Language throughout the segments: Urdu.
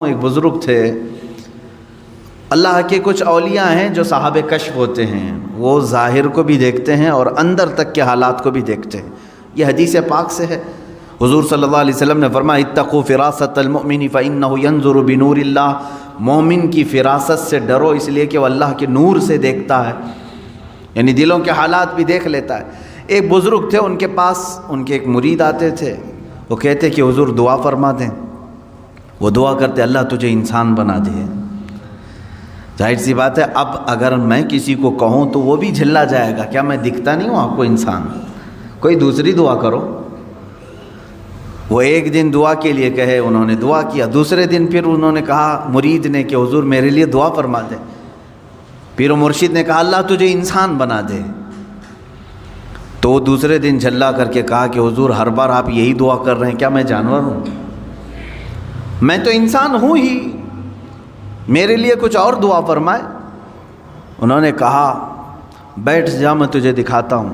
ایک بزرگ تھے، اللہ کے کچھ اولیاء ہیں جو صاحب کشف ہوتے ہیں، وہ ظاہر کو بھی دیکھتے ہیں اور اندر تک کے حالات کو بھی دیکھتے ہیں۔ یہ حدیث پاک سے ہے، حضور صلی اللہ علیہ وسلم نے فرمایا اتقوا فراست المؤمن فإنه ينظر بنور اللہ، مومن کی فراست سے ڈرو اس لیے کہ وہ اللہ کے نور سے دیکھتا ہے، یعنی دلوں کے حالات بھی دیکھ لیتا ہے۔ ایک بزرگ تھے، ان کے پاس ان کے ایک مرید آتے تھے، وہ کہتے کہ حضور دعا فرما دیں۔ وہ دعا کرتے اللہ تجھے انسان بنا دے۔ ظاہر سی بات ہے، اب اگر میں کسی کو کہوں تو وہ بھی جھلا جائے گا، کیا میں دکھتا نہیں ہوں آپ کو انسان؟ کوئی دوسری دعا کرو۔ وہ ایک دن دعا کے لیے کہے، انہوں نے دعا کیا، دوسرے دن پھر انہوں نے کہا مرید نے کہ حضور میرے لیے دعا فرما دے۔ پیر و مرشد نے کہا اللہ تجھے انسان بنا دے۔ تو وہ دوسرے دن جھلا کر کے کہا کہ حضور ہر بار آپ یہی دعا کر رہے ہیں، کیا میں جانور ہوں؟ میں تو انسان ہوں ہی، میرے لیے کچھ اور دعا فرمائے۔ انہوں نے کہا بیٹھ جا میں تجھے دکھاتا ہوں۔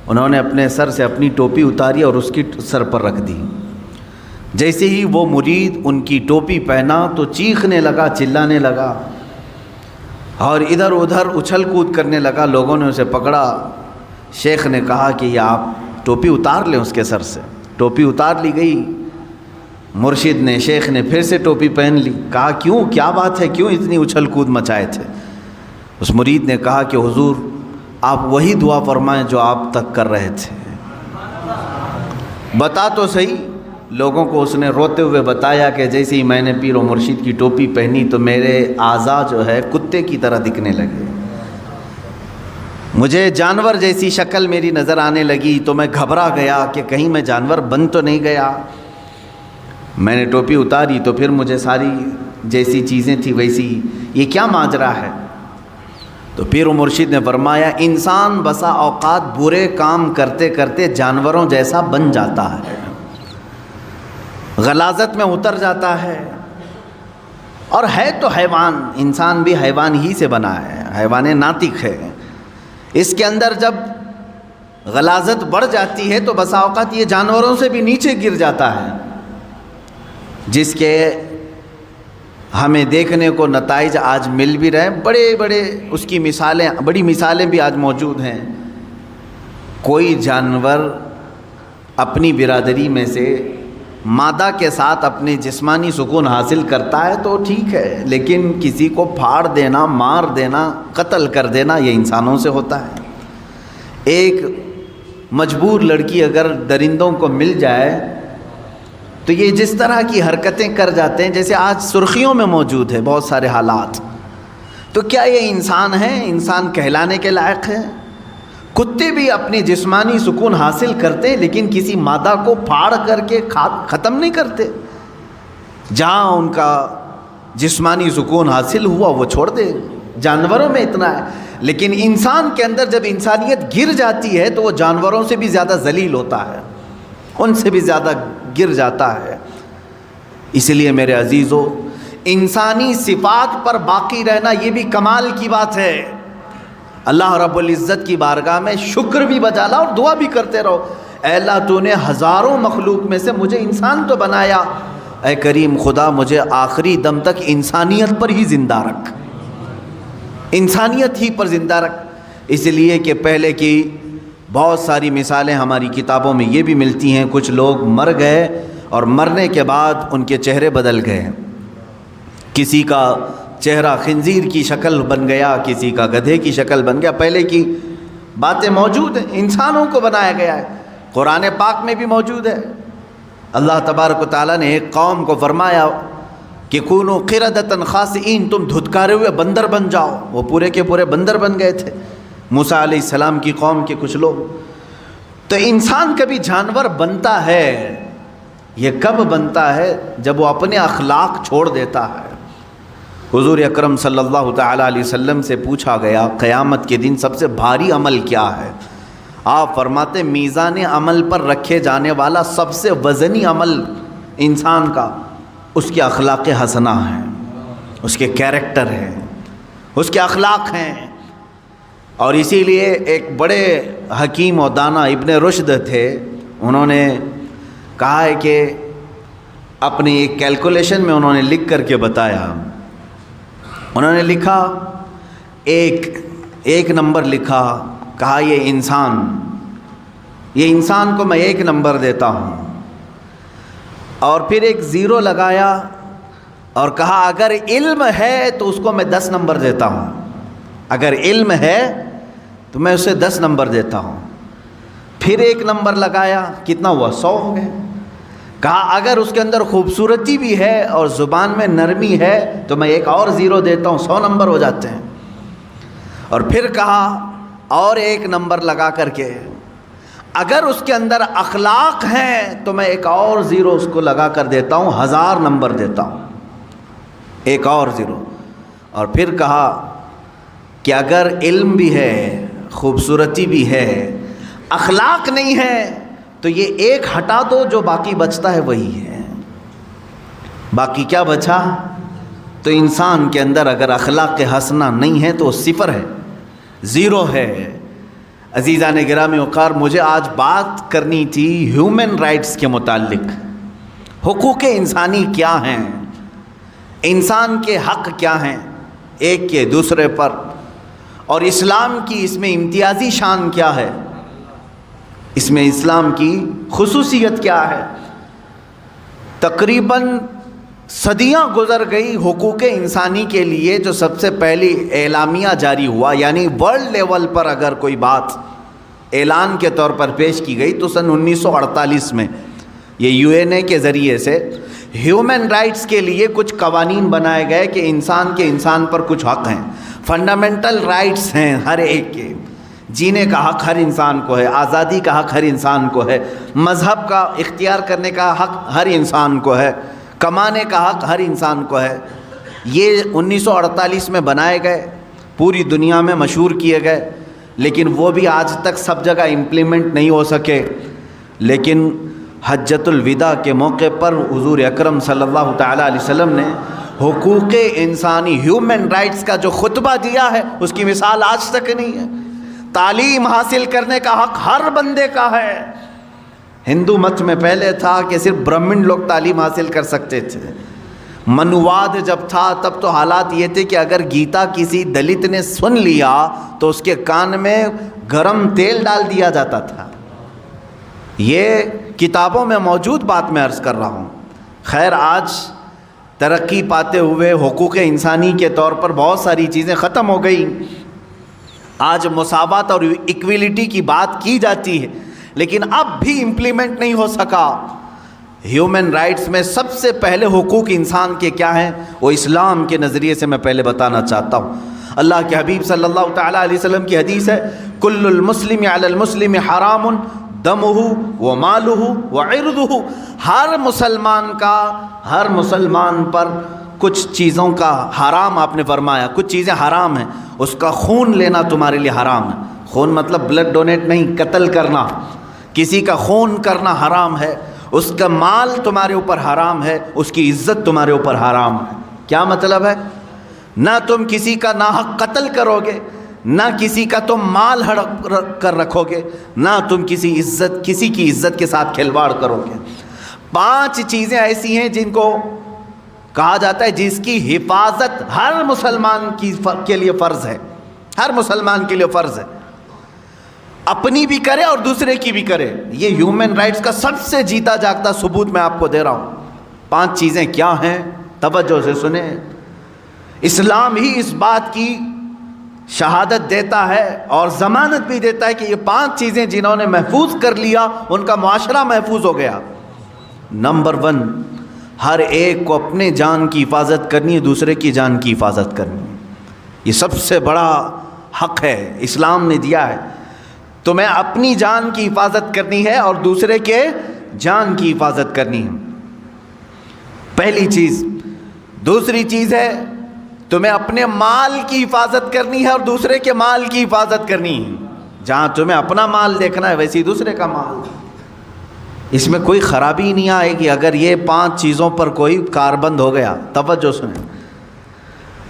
انہوں نے اپنے سر سے اپنی ٹوپی اتاری اور اس کی سر پر رکھ دی۔ جیسے ہی وہ مرید ان کی ٹوپی پہنا تو چیخنے لگا، چلانے لگا اور ادھر ادھر اچھل کود کرنے لگا۔ لوگوں نے اسے پکڑا۔ شیخ نے کہا کہ یہ آپ ٹوپی اتار لیں اس کے سر سے۔ ٹوپی اتار لی گئی۔ مرشد نے، شیخ نے پھر سے ٹوپی پہن لی۔ کہا کیوں، کیا بات ہے، کیوں اتنی اچھل کود مچائے تھے؟ اس مرید نے کہا کہ حضور آپ وہی دعا فرمائیں جو آپ تک کر رہے تھے۔ بتا تو صحیح۔ لوگوں کو اس نے روتے ہوئے بتایا کہ جیسے ہی میں نے پیر و مرشد کی ٹوپی پہنی تو میرے اعضاء جو ہے کتے کی طرح دکھنے لگے، مجھے جانور جیسی شکل میری نظر آنے لگی، تو میں گھبرا گیا کہ کہیں میں جانور بن تو نہیں گیا۔ میں نے ٹوپی اتاری تو پھر مجھے ساری جیسی چیزیں تھی ویسی، یہ کیا ماجرا ہے؟ تو پیر و مرشد نے فرمایا انسان بسا اوقات برے کام کرتے کرتے جانوروں جیسا بن جاتا ہے، غلاظت میں اتر جاتا ہے، اور ہے تو حیوان، انسان بھی حیوان ہی سے بنا ہے، حیوان ناطق ہے۔ اس کے اندر جب غلاظت بڑھ جاتی ہے تو بسا اوقات یہ جانوروں سے بھی نیچے گر جاتا ہے، جس کے ہمیں دیکھنے کو نتائج آج مل بھی رہے ہیں۔ بڑے بڑے اس کی مثالیں، بڑی مثالیں بھی آج موجود ہیں۔ کوئی جانور اپنی برادری میں سے مادہ کے ساتھ اپنے جسمانی سکون حاصل کرتا ہے تو ٹھیک ہے، لیکن کسی کو پھاڑ دینا، مار دینا، قتل کر دینا یہ انسانوں سے ہوتا ہے۔ ایک مجبور لڑکی اگر درندوں کو مل جائے تو یہ جس طرح کی حرکتیں کر جاتے ہیں، جیسے آج سرخیوں میں موجود ہے بہت سارے حالات، تو کیا یہ انسان ہیں؟ انسان کہلانے کے لائق ہے؟ کتے بھی اپنی جسمانی سکون حاصل کرتے لیکن کسی مادہ کو پھاڑ کر کے ختم نہیں کرتے۔ جہاں ان کا جسمانی سکون حاصل ہوا وہ چھوڑ دے۔ جانوروں میں اتنا ہے، لیکن انسان کے اندر جب انسانیت گر جاتی ہے تو وہ جانوروں سے بھی زیادہ ذلیل ہوتا ہے، ان سے بھی زیادہ گر جاتا ہے۔ اس لیے میرے عزیزو، انسانی صفات پر باقی رہنا یہ بھی کمال کی بات ہے۔ اللہ رب العزت کی بارگاہ میں شکر بھی بجا لا اور دعا بھی کرتے رہو، اے اللہ تو نے ہزاروں مخلوق میں سے مجھے انسان تو بنایا، اے کریم خدا مجھے آخری دم تک انسانیت پر ہی زندہ رکھ، انسانیت ہی پر زندہ رکھ۔ اس لیے کہ پہلے کی بہت ساری مثالیں ہماری کتابوں میں یہ بھی ملتی ہیں، کچھ لوگ مر گئے اور مرنے کے بعد ان کے چہرے بدل گئے، کسی کا چہرہ خنزیر کی شکل بن گیا، کسی کا گدھے کی شکل بن گیا۔ پہلے کی باتیں موجود ہیں، انسانوں کو بنایا گیا ہے، قرآن پاک میں بھی موجود ہے۔ اللہ تبارک و تعالیٰ نے ایک قوم کو فرمایا کہ کونوا قردۃ خاسئین، تم دھتکارے ہوئے بندر بن جاؤ، وہ پورے کے پورے بندر بن گئے تھے، موسیٰ علیہ السلام کی قوم کے کچھ لوگ۔ تو انسان کبھی جانور بنتا ہے، یہ کب بنتا ہے؟ جب وہ اپنے اخلاق چھوڑ دیتا ہے۔ حضور اکرم صلی اللہ تعالیٰ علیہ وسلم سے پوچھا گیا قیامت کے دن سب سے بھاری عمل کیا ہے؟ آپ فرماتے میزان عمل پر رکھے جانے والا سب سے وزنی عمل انسان کا اس کے اخلاق حسنہ ہیں، اس کے کیریکٹر ہیں، اس کے اخلاق ہیں۔ اور اسی لیے ایک بڑے حکیم و دانا ابن رشد تھے، انہوں نے کہا ہے کہ اپنی ایک کیلکولیشن میں انہوں نے لکھ کر کے بتایا. انہوں نے لکھا ایک نمبر لکھا, کہا یہ انسان کو میں 1 نمبر دیتا ہوں, اور پھر ایک 0 لگایا اور کہا اگر علم ہے تو اس کو میں 10 نمبر دیتا ہوں, اگر علم ہے تو میں اسے 10 نمبر دیتا ہوں. پھر 1 نمبر لگایا, کتنا ہوا؟ 100 ہو گئے. کہا اگر اس کے اندر خوبصورتی بھی ہے اور زبان میں نرمی ہے تو میں ایک اور 0 دیتا ہوں, 100 نمبر ہو جاتے ہیں. اور پھر کہا اور 1 نمبر لگا کر کے اگر اس کے اندر اخلاق ہیں تو میں ایک اور 0 اس کو لگا کر دیتا ہوں, 1000 نمبر دیتا ہوں, ایک اور 0. اور پھر کہا کہ اگر علم بھی ہے, خوبصورتی بھی ہے, اخلاق نہیں ہے تو یہ 1 ہٹا دو, جو باقی بچتا ہے وہی ہے. باقی کیا بچا؟ تو انسان کے اندر اگر اخلاق حسنہ نہیں ہے تو وہ 0 ہے, 0 ہے. عزیزان گرامی وقار, مجھے آج بات کرنی تھی ہیومن رائٹس کے متعلق. حقوق انسانی کیا ہیں, انسان کے حق کیا ہیں ایک کے دوسرے پر, اور اسلام کی اس میں امتیازی شان کیا ہے, اس میں اسلام کی خصوصیت کیا ہے. تقریباً صدیاں گزر گئی حقوق انسانی کے لیے. جو سب سے پہلی اعلامیہ جاری ہوا, یعنی ورلڈ لیول پر اگر کوئی بات اعلان کے طور پر پیش کی گئی تو سن 1948 میں یہ UN کے ذریعے سے ہیومن رائٹس کے لیے کچھ قوانین بنائے گئے کہ انسان پر کچھ حق ہیں, فنڈامنٹل رائٹس ہیں ہر ایک کے. جینے کا حق ہر انسان کو ہے, آزادی کا حق ہر انسان کو ہے, مذہب کا اختیار کرنے کا حق ہر انسان کو ہے, کمانے کا حق ہر انسان کو ہے. یہ 1948 میں بنائے گئے, پوری دنیا میں مشہور کیے گئے, لیکن وہ بھی آج تک سب جگہ امپلیمنٹ نہیں ہو سکے. لیکن حجۃ الوداع کے موقع پر حضور اکرم صلی اللہ تعالیٰ علیہ وسلم نے حقوق انسانی, ہیومن رائٹس کا جو خطبہ دیا ہے اس کی مثال آج تک نہیں ہے. تعلیم حاصل کرنے کا حق ہر بندے کا ہے. ہندو مت میں پہلے تھا کہ صرف برہمن لوگ تعلیم حاصل کر سکتے تھے. منواد جب تھا تب تو حالات یہ تھے کہ اگر گیتا کسی دلت نے سن لیا تو اس کے کان میں گرم تیل ڈال دیا جاتا تھا. یہ کتابوں میں موجود بات میں عرض کر رہا ہوں. خیر, آج ترقی پاتے ہوئے حقوق انسانی کے طور پر بہت ساری چیزیں ختم ہو گئی. آج مساوات اور ایکویلٹی کی بات کی جاتی ہے, لیکن اب بھی امپلیمنٹ نہیں ہو سکا. ہیومن رائٹس میں سب سے پہلے حقوق انسان کے کیا ہیں, وہ اسلام کے نظریے سے میں پہلے بتانا چاہتا ہوں. اللہ کے حبیب صلی اللہ تعالیٰ علیہ وسلم کی حدیث ہے, کل المسلم علی المسلم حرام دمہ و مالہ و عرضہ. ہر مسلمان کا ہر مسلمان پر کچھ چیزوں کا حرام, آپ نے فرمایا کچھ چیزیں حرام ہیں. اس کا خون لینا تمہارے لیے حرام ہے. خون مطلب بلڈ ڈونیٹ نہیں, قتل کرنا, کسی کا خون کرنا حرام ہے. اس کا مال تمہارے اوپر حرام ہے, اس کی عزت تمہارے اوپر حرام ہے. کیا مطلب ہے؟ نہ تم کسی کا ناحق قتل کرو گے, نہ کسی کا تم مال ہڑپ کر رکھو گے, نہ تم کسی کی عزت کے ساتھ کھلواڑ کرو گے. 5 چیزیں ایسی ہیں جن کو کہا جاتا ہے جس کی حفاظت ہر مسلمان کے لیے فرض ہے, ہر مسلمان کے لیے فرض ہے, اپنی بھی کرے اور دوسرے کی بھی کرے. یہ ہیومن رائٹس کا سب سے جیتا جاگتا ثبوت میں آپ کو دے رہا ہوں. 5 چیزیں کیا ہیں, توجہ سے سنیں. اسلام ہی اس بات کی شہادت دیتا ہے اور ضمانت بھی دیتا ہے کہ یہ 5 چیزیں جنہوں نے محفوظ کر لیا ان کا معاشرہ محفوظ ہو گیا. نمبر 1, ہر ایک کو اپنے جان کی حفاظت کرنی ہے, دوسرے کی جان کی حفاظت کرنی ہے. یہ سب سے بڑا حق ہے اسلام نے دیا ہے. تمہیں اپنی جان کی حفاظت کرنی ہے اور دوسرے کے جان کی حفاظت کرنی ہے, پہلی چیز. دوسری چیز ہے تمہیں اپنے مال کی حفاظت کرنی ہے اور دوسرے کے مال کی حفاظت کرنی ہے. جہاں تمہیں اپنا مال دیکھنا ہے ویسے ہی دوسرے کا مال. اس میں کوئی خرابی نہیں آئے گی اگر یہ 5 چیزوں پر کوئی کاربند ہو گیا. توجہ سنیں.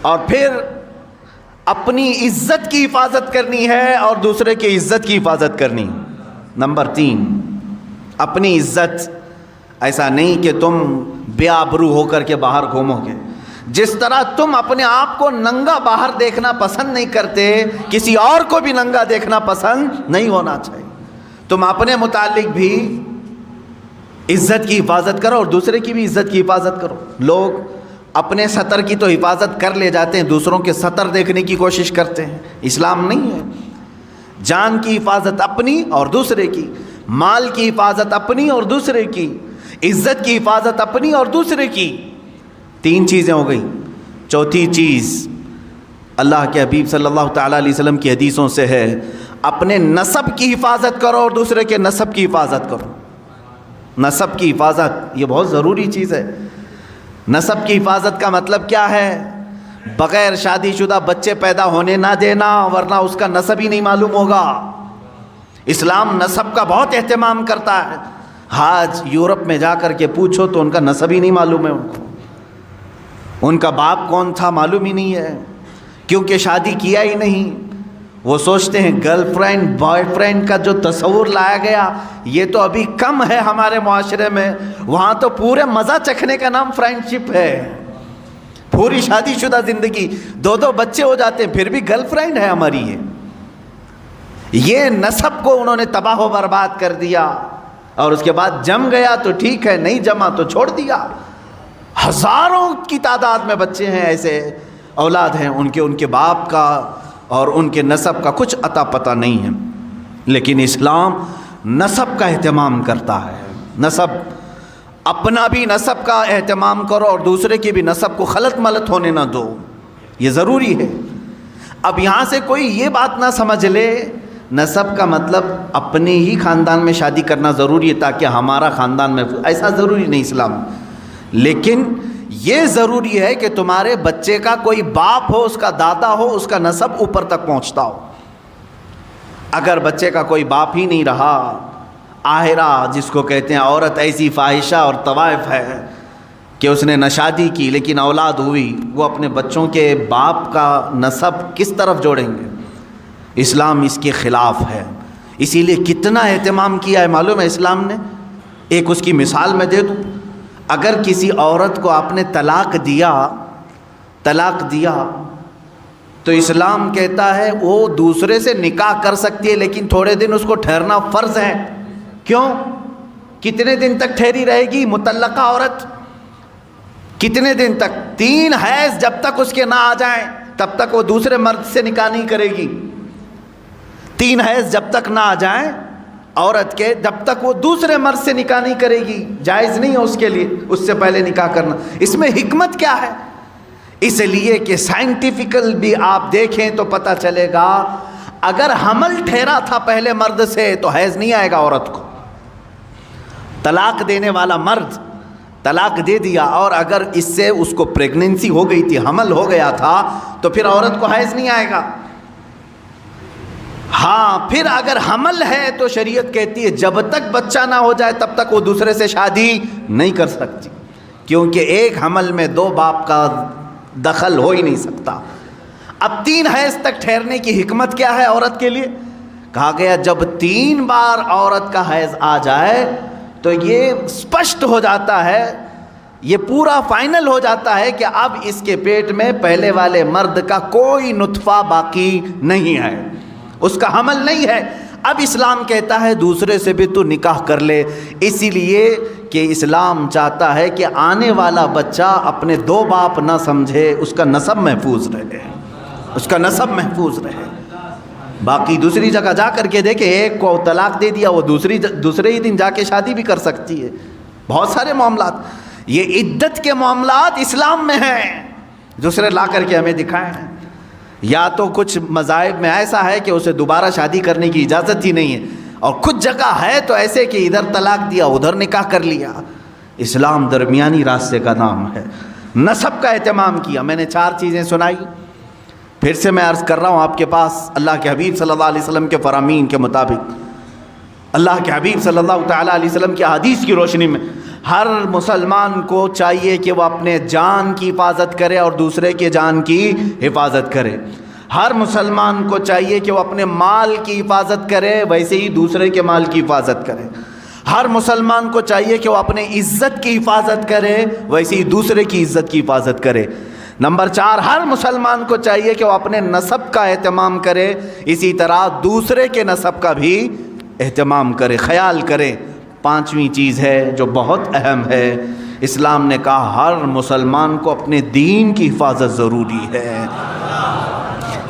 اور پھر اپنی عزت کی حفاظت کرنی ہے اور دوسرے کی عزت کی حفاظت کرنی. نمبر 3, اپنی عزت, ایسا نہیں کہ تم بے آبرو ہو کر کے باہر گھومو گے. جس طرح تم اپنے آپ کو ننگا باہر دیکھنا پسند نہیں کرتے، کسی اور کو بھی ننگا دیکھنا پسند نہیں ہونا چاہیے. تم اپنے متعلق بھی عزت کی حفاظت کرو اور دوسرے کی بھی عزت کی حفاظت کرو. لوگ اپنے سطر کی تو حفاظت کر لے جاتے ہیں، دوسروں کے سطر دیکھنے کی کوشش کرتے ہیں. اسلام نہیں ہے. جان کی حفاظت اپنی اور دوسرے کی، مال کی حفاظت اپنی اور دوسرے کی، عزت کی حفاظت اپنی اور دوسرے کی. 3 چیزیں ہو گئی. چوتھی چیز اللہ کے حبیب صلی اللہ تعالیٰ علیہ وسلم کی حدیثوں سے ہے، اپنے نسب کی حفاظت کرو اور دوسرے کے نسب کی حفاظت کرو. نسب کی حفاظت یہ بہت ضروری چیز ہے. نسب کی حفاظت کا مطلب کیا ہے؟ بغیر شادی شدہ بچے پیدا ہونے نہ دینا، ورنہ اس کا نسب ہی نہیں معلوم ہوگا. اسلام نسب کا بہت اہتمام کرتا ہے. آج یورپ میں جا کر کے پوچھو تو ان کا نسب ہی نہیں معلوم ہے. ان کا باپ کون تھا معلوم ہی نہیں ہے، کیونکہ شادی کیا ہی نہیں. وہ سوچتے ہیں گرل فرینڈ بوائے فرینڈ کا جو تصور لایا گیا یہ تو ابھی کم ہے ہمارے معاشرے میں. وہاں تو پورے مزہ چکھنے کا نام فرینڈ شپ ہے. پوری شادی شدہ زندگی 2 بچے ہو جاتے ہیں پھر بھی گرل فرینڈ ہے ہماری. یہ نسب کو انہوں نے تباہ و برباد کر دیا. اور اس کے بعد جم گیا تو ٹھیک ہے، نہیں جما تو چھوڑ دیا. ہزاروں کی تعداد میں بچے ہیں، ایسے اولاد ہیں ان کے باپ کا اور ان کے نسب کا کچھ عطا پتہ نہیں ہے. لیکن اسلام نسب کا اہتمام کرتا ہے. نسب، اپنا بھی نسب کا اہتمام کرو اور دوسرے کی بھی نسب کو خلط ملط ہونے نہ دو. یہ ضروری ہے. اب یہاں سے کوئی یہ بات نہ سمجھ لے نسب کا مطلب اپنے ہی خاندان میں شادی کرنا ضروری ہے تاکہ ہمارا خاندان میں، ایسا ضروری نہیں اسلام. لیکن یہ ضروری ہے کہ تمہارے بچے کا کوئی باپ ہو، اس کا دادا ہو، اس کا نسب اوپر تک پہنچتا ہو. اگر بچے کا کوئی باپ ہی نہیں رہا، آہرہ جس کو کہتے ہیں، عورت ایسی فاحشہ اور طوائف ہے کہ اس نے نہ شادی کی لیکن اولاد ہوئی، وہ اپنے بچوں کے باپ کا نسب کس طرف جوڑیں گے؟ اسلام اس کے خلاف ہے. اسی لیے کتنا اہتمام کیا ہے معلوم ہے اسلام نے. ایک اس کی مثال میں دے دوں. اگر کسی عورت کو آپ نے طلاق دیا تو اسلام کہتا ہے وہ دوسرے سے نکاح کر سکتی ہے، لیکن تھوڑے دن اس کو ٹھہرنا فرض ہے. کیوں؟ کتنے دن تک ٹھہری رہے گی مطلقہ عورت؟ کتنے دن تک؟ 3 حیض جب تک اس کے نہ آ جائیں تب تک وہ دوسرے مرد سے نکاح نہیں کرے گی. 3 حیض جب تک نہ آ جائیں عورت کے، جب تک وہ دوسرے مرد سے نکاح نہیں کرے گی. جائز نہیں ہے اس کے لیے اس سے پہلے نکاح کرنا. اس میں حکمت کیا ہے؟ اس لیے کہ سائنٹیفیکل بھی آپ دیکھیں تو پتہ چلے گا، اگر حمل ٹھہرا تھا پہلے مرد سے تو حیض نہیں آئے گا عورت کو. طلاق دینے والا مرد طلاق دے دیا اور اگر اس سے اس کو پریگننسی ہو گئی تھی، حمل ہو گیا تھا، تو پھر عورت کو حیض نہیں آئے گا. ہاں پھر اگر حمل ہے تو شریعت کہتی ہے جب تک بچہ نہ ہو جائے تب تک وہ دوسرے سے شادی نہیں کر سکتی، کیونکہ ایک حمل میں 2 باپ کا دخل ہو ہی نہیں سکتا. اب 3 حیض تک ٹھہرنے کی حکمت کیا ہے عورت کے لیے؟ کہا گیا جب 3 بار عورت کا حیض آ جائے تو یہ اسپشٹ ہو جاتا ہے، یہ پورا فائنل ہو جاتا ہے کہ اب اس کے پیٹ میں پہلے والے مرد کا کوئی نطفہ باقی نہیں ہے، اس کا حمل نہیں ہے. اب اسلام کہتا ہے دوسرے سے بھی تو نکاح کر لے، اسی لیے کہ اسلام چاہتا ہے کہ آنے والا بچہ اپنے 2 باپ نہ سمجھے، اس کا نسب محفوظ رہے، اس کا نسب محفوظ رہے. باقی دوسری جگہ جا کر کے دیکھیں، ایک کو طلاق دے دیا وہ دوسرے ہی دن جا کے شادی بھی کر سکتی ہے. بہت سارے معاملات، یہ عدت کے معاملات اسلام میں ہیں، دوسرے لا کر کے ہمیں دکھائے ہیں. یا تو کچھ مذاہب میں ایسا ہے کہ اسے دوبارہ شادی کرنے کی اجازت ہی نہیں ہے، اور کچھ جگہ ہے تو ایسے کہ ادھر طلاق دیا ادھر نکاح کر لیا. اسلام درمیانی راستے کا نام ہے. نسب کا اہتمام کیا. میں نے 4 چیزیں سنائی، پھر سے میں عرض کر رہا ہوں آپ کے پاس. اللہ کے حبیب صلی اللہ علیہ وسلم کے فرامین کے مطابق، اللہ کے حبیب صلی اللہ تعالیٰ علیہ وسلم کی حدیث کی روشنی میں ہر مسلمان کو چاہیے کہ وہ اپنے جان کی حفاظت کرے اور دوسرے کے جان کی حفاظت کرے. ہر مسلمان کو چاہیے کہ وہ اپنے مال کی حفاظت کرے، ویسے ہی دوسرے کے مال کی حفاظت کرے. ہر مسلمان کو چاہیے کہ وہ اپنے عزت کی حفاظت کرے، ویسے ہی دوسرے کی عزت کی حفاظت کرے۔ نمبر 4، ہر مسلمان کو چاہیے کہ وہ اپنے نسب کا اہتمام کرے، اسی طرح دوسرے کے نسب کا بھی اہتمام کرے، خیال کرے۔ 5ویں چیز ہے جو بہت اہم ہے، اسلام نے کہا ہر مسلمان کو اپنے دین کی حفاظت ضروری ہے۔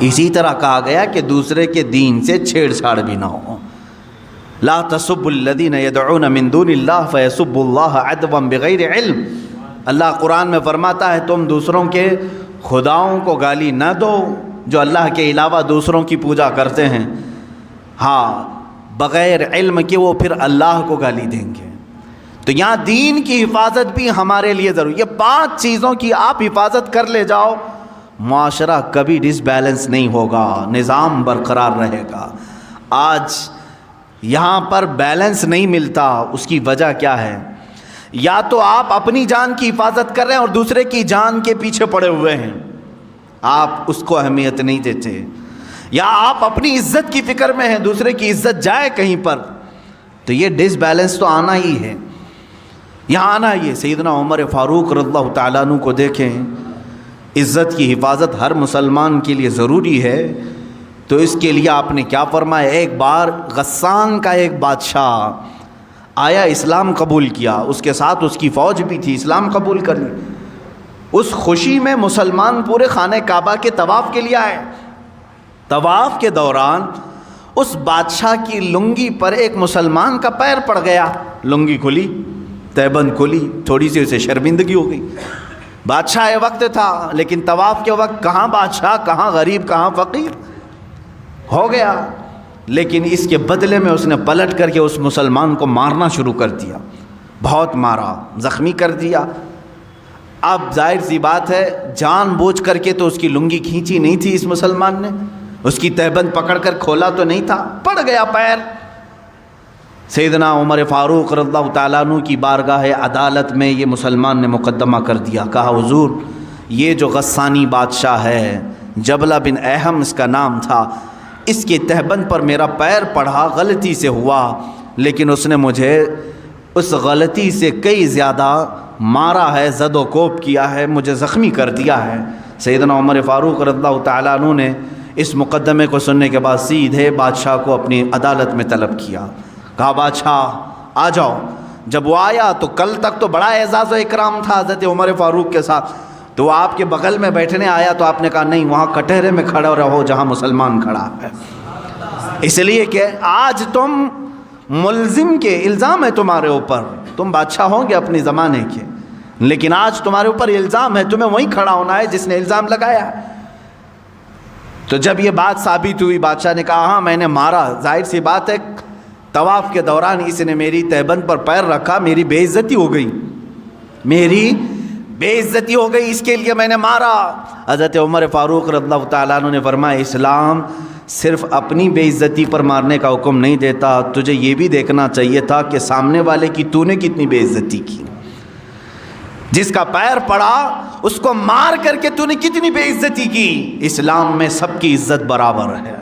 اسی طرح کہا گیا کہ دوسرے کے دین سے چھیڑ چھاڑ بھی نہ ہو۔ لا تسبوا الذین یدعون من دون اللہ فیسبوا اللہ عدوا بغیر علم۔ اللہ قرآن میں فرماتا ہے تم دوسروں کے خداؤں کو گالی نہ دو جو اللہ کے علاوہ دوسروں کی پوجا کرتے ہیں، ہاں بغیر علم کے وہ پھر اللہ کو گالی دیں گے۔ تو یہاں دین کی حفاظت بھی ہمارے لیے ضروری۔ یہ 5 چیزوں کی آپ حفاظت کر لے جاؤ، معاشرہ کبھی ڈس بیلنس نہیں ہوگا، نظام برقرار رہے گا۔ آج یہاں پر بیلنس نہیں ملتا، اس کی وجہ کیا ہے؟ یا تو آپ اپنی جان کی حفاظت کر رہے ہیں اور دوسرے کی جان کے پیچھے پڑے ہوئے ہیں، آپ اس کو اہمیت نہیں دیتے، یا آپ اپنی عزت کی فکر میں ہیں، دوسرے کی عزت جائے کہیں پر، تو یہ ڈس بیلنس تو آنا ہی ہے، یہاں آنا ہی ہے۔ سیدنا عمر فاروق رضی اللہ تعالیٰ عنہ کو دیکھیں، عزت کی حفاظت ہر مسلمان کے لیے ضروری ہے، تو اس کے لیے آپ نے کیا فرمایا؟ ایک بار غسان کا ایک بادشاہ آیا، اسلام قبول کیا، اس کے ساتھ اس کی فوج بھی تھی، اسلام قبول کر لی۔ اس خوشی میں مسلمان پورے خانہ کعبہ کے طواف کے لیے آئے۔ طواف کے دوران اس بادشاہ کی لنگی پر ایک مسلمان کا پیر پڑ گیا، لنگی کھلی، تہبند کھلی، تھوڑی سی اسے شرمندگی ہو گئی۔ بادشاہ وقت تھا، لیکن طواف کے وقت کہاں بادشاہ، کہاں غریب، کہاں فقیر، ہو گیا۔ لیکن اس کے بدلے میں اس نے پلٹ کر کے اس مسلمان کو مارنا شروع کر دیا، بہت مارا، زخمی کر دیا۔ اب ظاہر سی بات ہے جان بوجھ کر کے تو اس کی لنگی کھینچی نہیں تھی اس مسلمان نے، اس کی تہبند پکڑ کر کھولا تو نہیں تھا، پڑ گیا پیر۔ سیدنا عمر فاروق رضی اللہ تعالیٰ عنہ کی بارگاہ عدالت میں یہ مسلمان نے مقدمہ کر دیا، کہا حضور یہ جو غسانی بادشاہ ہے، جبلہ بن احم اس کا نام تھا، اس کے تہبند پر میرا پیر پڑھا، غلطی سے ہوا، لیکن اس نے مجھے اس غلطی سے کئی زیادہ مارا ہے، زد و کوب کیا ہے، مجھے زخمی کر دیا ہے۔ سیدنا عمر فاروق رضی اللہ تعالیٰ عنہ نے اس مقدمے کو سننے کے بعد سیدھے بادشاہ کو اپنی عدالت میں طلب کیا، کہا بادشاہ آ جاؤ۔ جب وہ آیا تو کل تک تو بڑا اعزاز و اکرام تھا حضرت عمر فاروق کے ساتھ، تو وہ آپ کے بغل میں بیٹھنے آیا تو آپ نے کہا نہیں، وہاں کٹہرے میں کھڑا رہو جہاں مسلمان کھڑا ہے، اس لیے کہ آج تم ملزم کے الزام ہے تمہارے اوپر، تم بادشاہ ہوں گے اپنے زمانے کے، لیکن آج تمہارے اوپر الزام ہے، تمہیں وہیں کھڑا ہونا ہے جس نے الزام لگایا۔ تو جب یہ بات ثابت ہوئی، بادشاہ نے کہا ہاں میں نے مارا، ظاہر سی بات ہے طواف کے دوران اس نے میری تہبند پر پیر رکھا، میری بے عزتی ہو گئی، میری بے عزتی ہو گئی، اس کے لیے میں نے مارا۔ حضرت عمر فاروق رضی اللہ تعالیٰ عنہ نے فرمایا اسلام صرف اپنی بے عزتی پر مارنے کا حکم نہیں دیتا، تجھے یہ بھی دیکھنا چاہیے تھا کہ سامنے والے کی تو نے کتنی بے عزتی کی، جس کا پیر پڑا اس کو مار کر کے تو نے کتنی بے عزتی کی۔ اسلام میں سب کی عزت برابر ہے،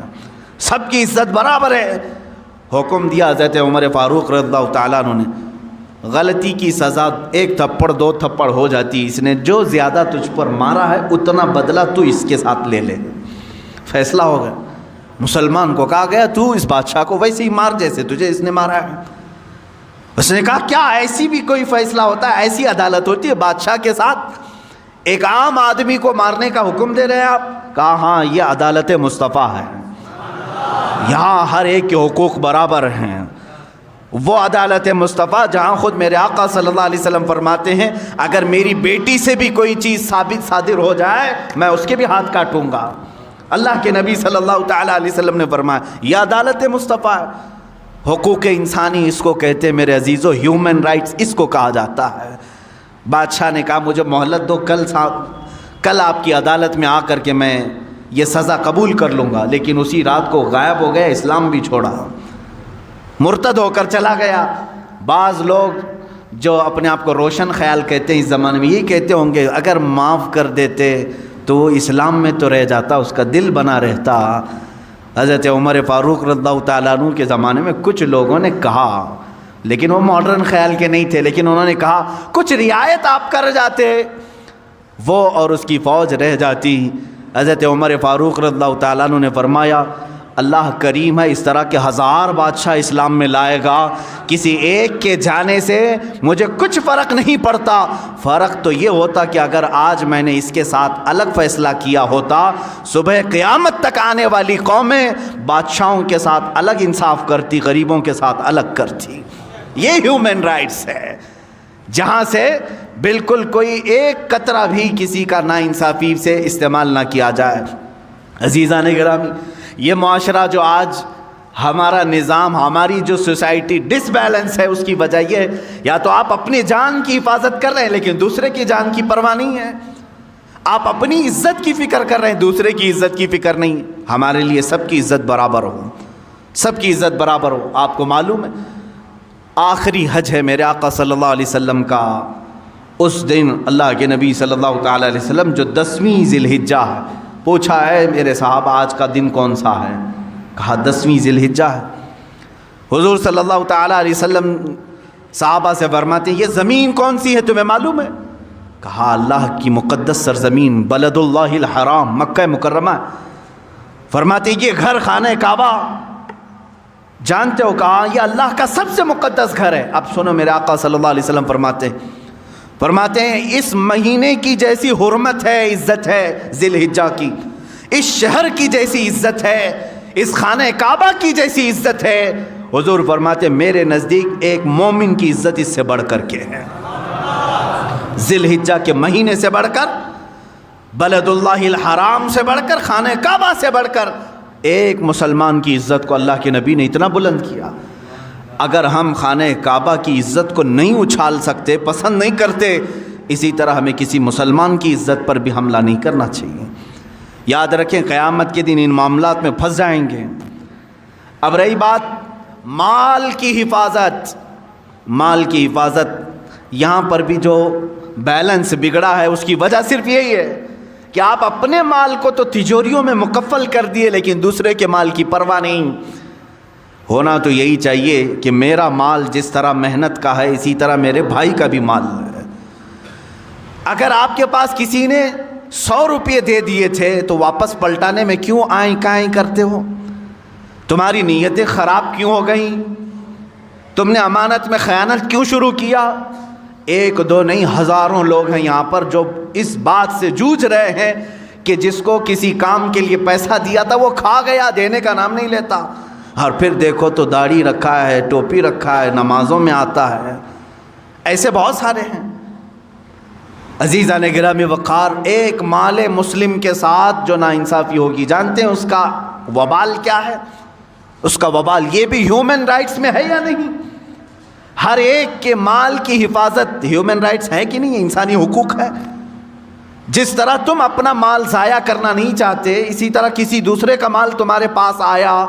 سب کی عزت برابر ہے۔ حکم دیا حضرت عمر فاروق رضی اللہ تعالیٰ عنہ نے، غلطی کی سزا 1 تھپڑ 2 تھپڑ ہو جاتی، اس نے جو زیادہ تجھ پر مارا ہے اتنا بدلہ تو اس کے ساتھ لے لے۔ فیصلہ ہو گیا، مسلمان کو کہا گیا تو اس بادشاہ کو ویسے ہی مار جیسے تجھے اس نے مارا ہے۔ اس نے کہا کیا ایسی بھی کوئی فیصلہ ہوتا ہے، ایسی عدالت ہوتی ہے بادشاہ کے ساتھ ایک عام آدمی کو مارنے کا حکم دے رہے ہیں آپ؟ کہا ہاں یہ عدالت مصطفیٰ ہے، یہاں ہر ایک کے حقوق برابر ہیں۔ وہ عدالت مصطفیٰ جہاں خود میرے آقا صلی اللہ علیہ وسلم فرماتے ہیں اگر میری بیٹی سے بھی کوئی چیز ثابت صادر ہو جائے میں اس کے بھی ہاتھ کاٹوں گا۔ اللہ کے نبی صلی اللہ تعالیٰ علیہ وسلم نے فرمایا یہ عدالت مصطفیٰ ہے۔ حقوق انسانی اس کو کہتے ہیں میرے عزیزو، ہیومن رائٹس اس کو کہا جاتا ہے۔ بادشاہ نے کہا مجھے مہلت دو، کل آپ کی عدالت میں آ کر کے میں یہ سزا قبول کر لوں گا، لیکن اسی رات کو غائب ہو گیا، اسلام بھی چھوڑا، مرتد ہو کر چلا گیا۔ بعض لوگ جو اپنے آپ کو روشن خیال کہتے ہیں اس زمانے میں یہ کہتے ہوں گے اگر معاف کر دیتے تو اسلام میں تو رہ جاتا، اس کا دل بنا رہتا۔ حضرت عمر فاروق رضی اللہ تعالیٰ عنہ کے زمانے میں کچھ لوگوں نے کہا، لیکن وہ ماڈرن خیال کے نہیں تھے، لیکن انہوں نے کہا کچھ رعایت آپ کر جاتے، وہ اور اس کی فوج رہ جاتی۔ حضرت عمر فاروق رضی اللہ تعالیٰ عنہ نے فرمایا اللہ کریم ہے، اس طرح کے 1000 بادشاہ اسلام میں لائے گا، کسی ایک کے جانے سے مجھے کچھ فرق نہیں پڑتا۔ فرق تو یہ ہوتا کہ اگر آج میں نے اس کے ساتھ الگ فیصلہ کیا ہوتا، صبح قیامت تک آنے والی قومیں بادشاہوں کے ساتھ الگ انصاف کرتی، غریبوں کے ساتھ الگ کرتی۔ یہ ہیومن رائٹس ہے، جہاں سے بالکل کوئی ایک قطرہ بھی کسی کا ناانصافی سے استعمال نہ کیا جائے۔ عزیزان گرامی، یہ معاشرہ جو آج ہمارا نظام، ہماری جو سوسائٹی ڈس بیلنس ہے، اس کی وجہ یہ ہے یا تو آپ اپنی جان کی حفاظت کر رہے ہیں لیکن دوسرے کی جان کی پرواہ نہیں ہے، آپ اپنی عزت کی فکر کر رہے ہیں، دوسرے کی عزت کی فکر نہیں۔ ہمارے لیے سب کی عزت برابر ہو، سب کی عزت برابر ہو۔ آپ کو معلوم ہے آخری حج ہے میرے آقا صلی اللہ علیہ وسلم کا، اس دن اللہ کے نبی صلی اللہ تعالیٰ علیہ وسلم جو 10ویں ذی الحجہ ہے، پوچھا ہے میرے صحابہ آج کا دن کون سا ہے؟ کہا 10ویں ذی الحجہ ہے۔ حضور صلی اللہ تعالیٰ علیہ وسلم صحابہ سے فرماتے ہیں یہ زمین کون سی ہے تمہیں معلوم ہے؟ کہا اللہ کی مقدس سرزمین بلد اللہ الحرام مکہ مکرمہ۔ فرماتے ہیں یہ گھر خانہ کعبہ جانتے ہو؟ کہا یہ اللہ کا سب سے مقدس گھر ہے۔ اب سنو میرے آقا صلی اللہ علیہ وسلم فرماتے ہیں اس مہینے کی جیسی حرمت ہے، عزت ہے ذی الحجہ کی، اس شہر کی جیسی عزت ہے، اس خانہ کعبہ کی جیسی عزت ہے، حضور فرماتے میرے نزدیک ایک مومن کی عزت اس سے بڑھ کر کے ہے۔ ذی الحجہ کے مہینے سے بڑھ کر، بلد اللہ الحرام سے بڑھ کر، خانہ کعبہ سے بڑھ کر ایک مسلمان کی عزت کو اللہ کے نبی نے اتنا بلند کیا۔ اگر ہم خانہ کعبہ کی عزت کو نہیں اچھال سکتے، پسند نہیں کرتے، اسی طرح ہمیں کسی مسلمان کی عزت پر بھی حملہ نہیں کرنا چاہیے۔ یاد رکھیں قیامت کے دن ان معاملات میں پھنس جائیں گے۔ اب رہی بات مال کی حفاظت، مال کی حفاظت، یہاں پر بھی جو بیلنس بگڑا ہے اس کی وجہ صرف یہی ہے کہ آپ اپنے مال کو تو تجوریوں میں مکفل کر دیے لیکن دوسرے کے مال کی پرواہ نہیں۔ ہونا تو یہی چاہیے کہ میرا مال جس طرح محنت کا ہے اسی طرح میرے بھائی کا بھی مال ہے۔ اگر آپ کے پاس کسی نے 100 روپے دے دیے تھے تو واپس پلٹانے میں کیوں آئیں کائیں کرتے ہو؟ تمہاری نیتیں خراب کیوں ہو گئیں؟ تم نے امانت میں خیانت کیوں شروع کیا؟ ایک دو نہیں، ہزاروں لوگ ہیں یہاں پر جو اس بات سے جوجھ رہے ہیں کہ جس کو کسی کام کے لیے پیسہ دیا تھا وہ کھا گیا، دینے کا نام نہیں لیتا، اور پھر دیکھو تو داڑھی رکھا ہے، ٹوپی رکھا ہے، نمازوں میں آتا ہے۔ ایسے بہت سارے ہیں۔ عزیزان گرامی وقار، ایک مال مسلم کے ساتھ جو ناانصافی ہوگی، جانتے ہیں اس کا وبال کیا ہے؟ اس کا وبال یہ بھی ہیومن رائٹس میں ہے یا نہیں؟ ہر ایک کے مال کی حفاظت ہیومن رائٹس ہے کہ نہیں؟ انسانی حقوق ہے۔ جس طرح تم اپنا مال ضائع کرنا نہیں چاہتے، اسی طرح کسی دوسرے کا مال تمہارے پاس آیا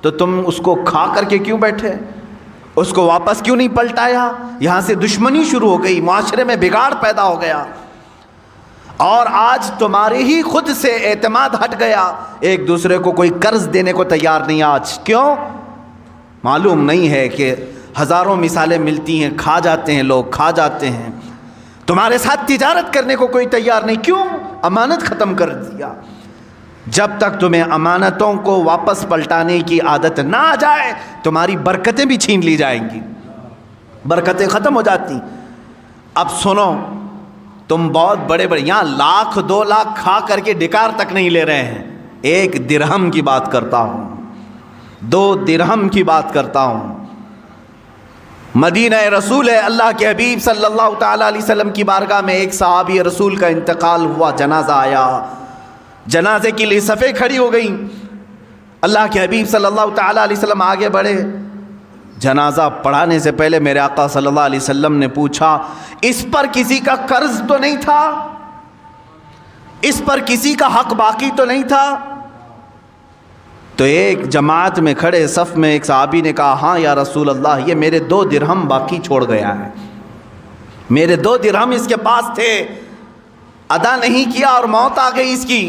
تو تم اس کو کھا کر کے کیوں بیٹھے؟ اس کو واپس کیوں نہیں پلٹایا؟ یہاں سے دشمنی شروع ہو گئی، معاشرے میں بگاڑ پیدا ہو گیا، اور آج تمہارے ہی خود سے اعتماد ہٹ گیا، ایک دوسرے کو کوئی قرض دینے کو تیار نہیں آج۔ کیوں؟ معلوم نہیں ہے کہ ہزاروں مثالیں ملتی ہیں، کھا جاتے ہیں لوگ، کھا جاتے ہیں۔ تمہارے ساتھ تجارت کرنے کو کوئی تیار نہیں، کیوں؟ امانت ختم کر دیا۔ جب تک تمہیں امانتوں کو واپس پلٹانے کی عادت نہ آ جائے تمہاری برکتیں بھی چھین لی جائیں گی، برکتیں ختم ہو جاتی۔ اب سنو، تم بہت بڑے بڑے یہاں 1,00,000 2 لاکھ کھا کر کے ڈکار تک نہیں لے رہے ہیں، 1 درہم کی بات کرتا ہوں، 2 درہم کی بات کرتا ہوں۔ مدینہ رسول ہے، اللہ کے حبیب صلی اللہ تعالیٰ علیہ وسلم کی بارگاہ میں ایک صحابی رسول کا انتقال ہوا، جنازہ آیا، جنازے کے لیے صفیں کھڑی ہو گئیں۔ اللہ کے حبیب صلی اللہ تعالیٰ علیہ وسلم آگے بڑھے، جنازہ پڑھانے سے پہلے میرے آقا صلی اللہ علیہ وسلم نے پوچھا اس پر کسی کا قرض تو نہیں تھا؟ اس پر کسی کا حق باقی تو نہیں تھا؟ تو ایک جماعت میں کھڑے صف میں ایک صحابی نے کہا ہاں یا رسول اللہ، یہ میرے 2 درہم باقی چھوڑ گیا ہے، میرے 2 درہم اس کے پاس تھے، ادا نہیں کیا اور موت آ گئی اس کی۔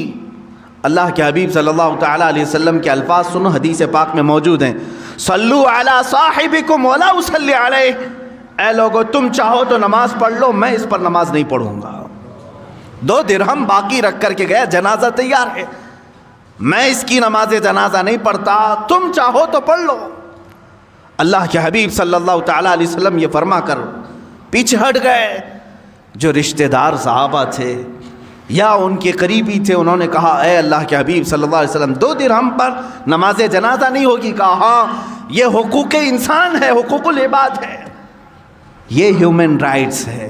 اللہ کے حبیب صلی اللہ تعالیٰ علیہ وسلم کے الفاظ سنو، حدیث پاک میں موجود ہیں، صلو علی صاحبکم ولا اصلی علیہ، اے لوگو تم چاہو تو نماز پڑھ لو، میں اس پر نماز نہیں پڑھوں گا۔ 2 درہم باقی رکھ کر کے گیا، جنازہ تیار ہے، میں اس کی نماز جنازہ نہیں پڑھتا، تم چاہو تو پڑھ لو۔ اللہ کے حبیب صلی اللہ تعالیٰ علیہ وسلم یہ فرما کر پیچھے ہٹ گئے۔ جو رشتہ دار صحابہ تھے یا ان کے قریبی تھے، انہوں نے کہا اے اللہ کے حبیب صلی اللہ علیہ وسلم 2 درہم پر نماز جنازہ نہیں ہوگی؟ کہا ہاں، یہ حقوق انسان ہے، حقوق العباد ہے، یہ ہیومن رائٹس ہے۔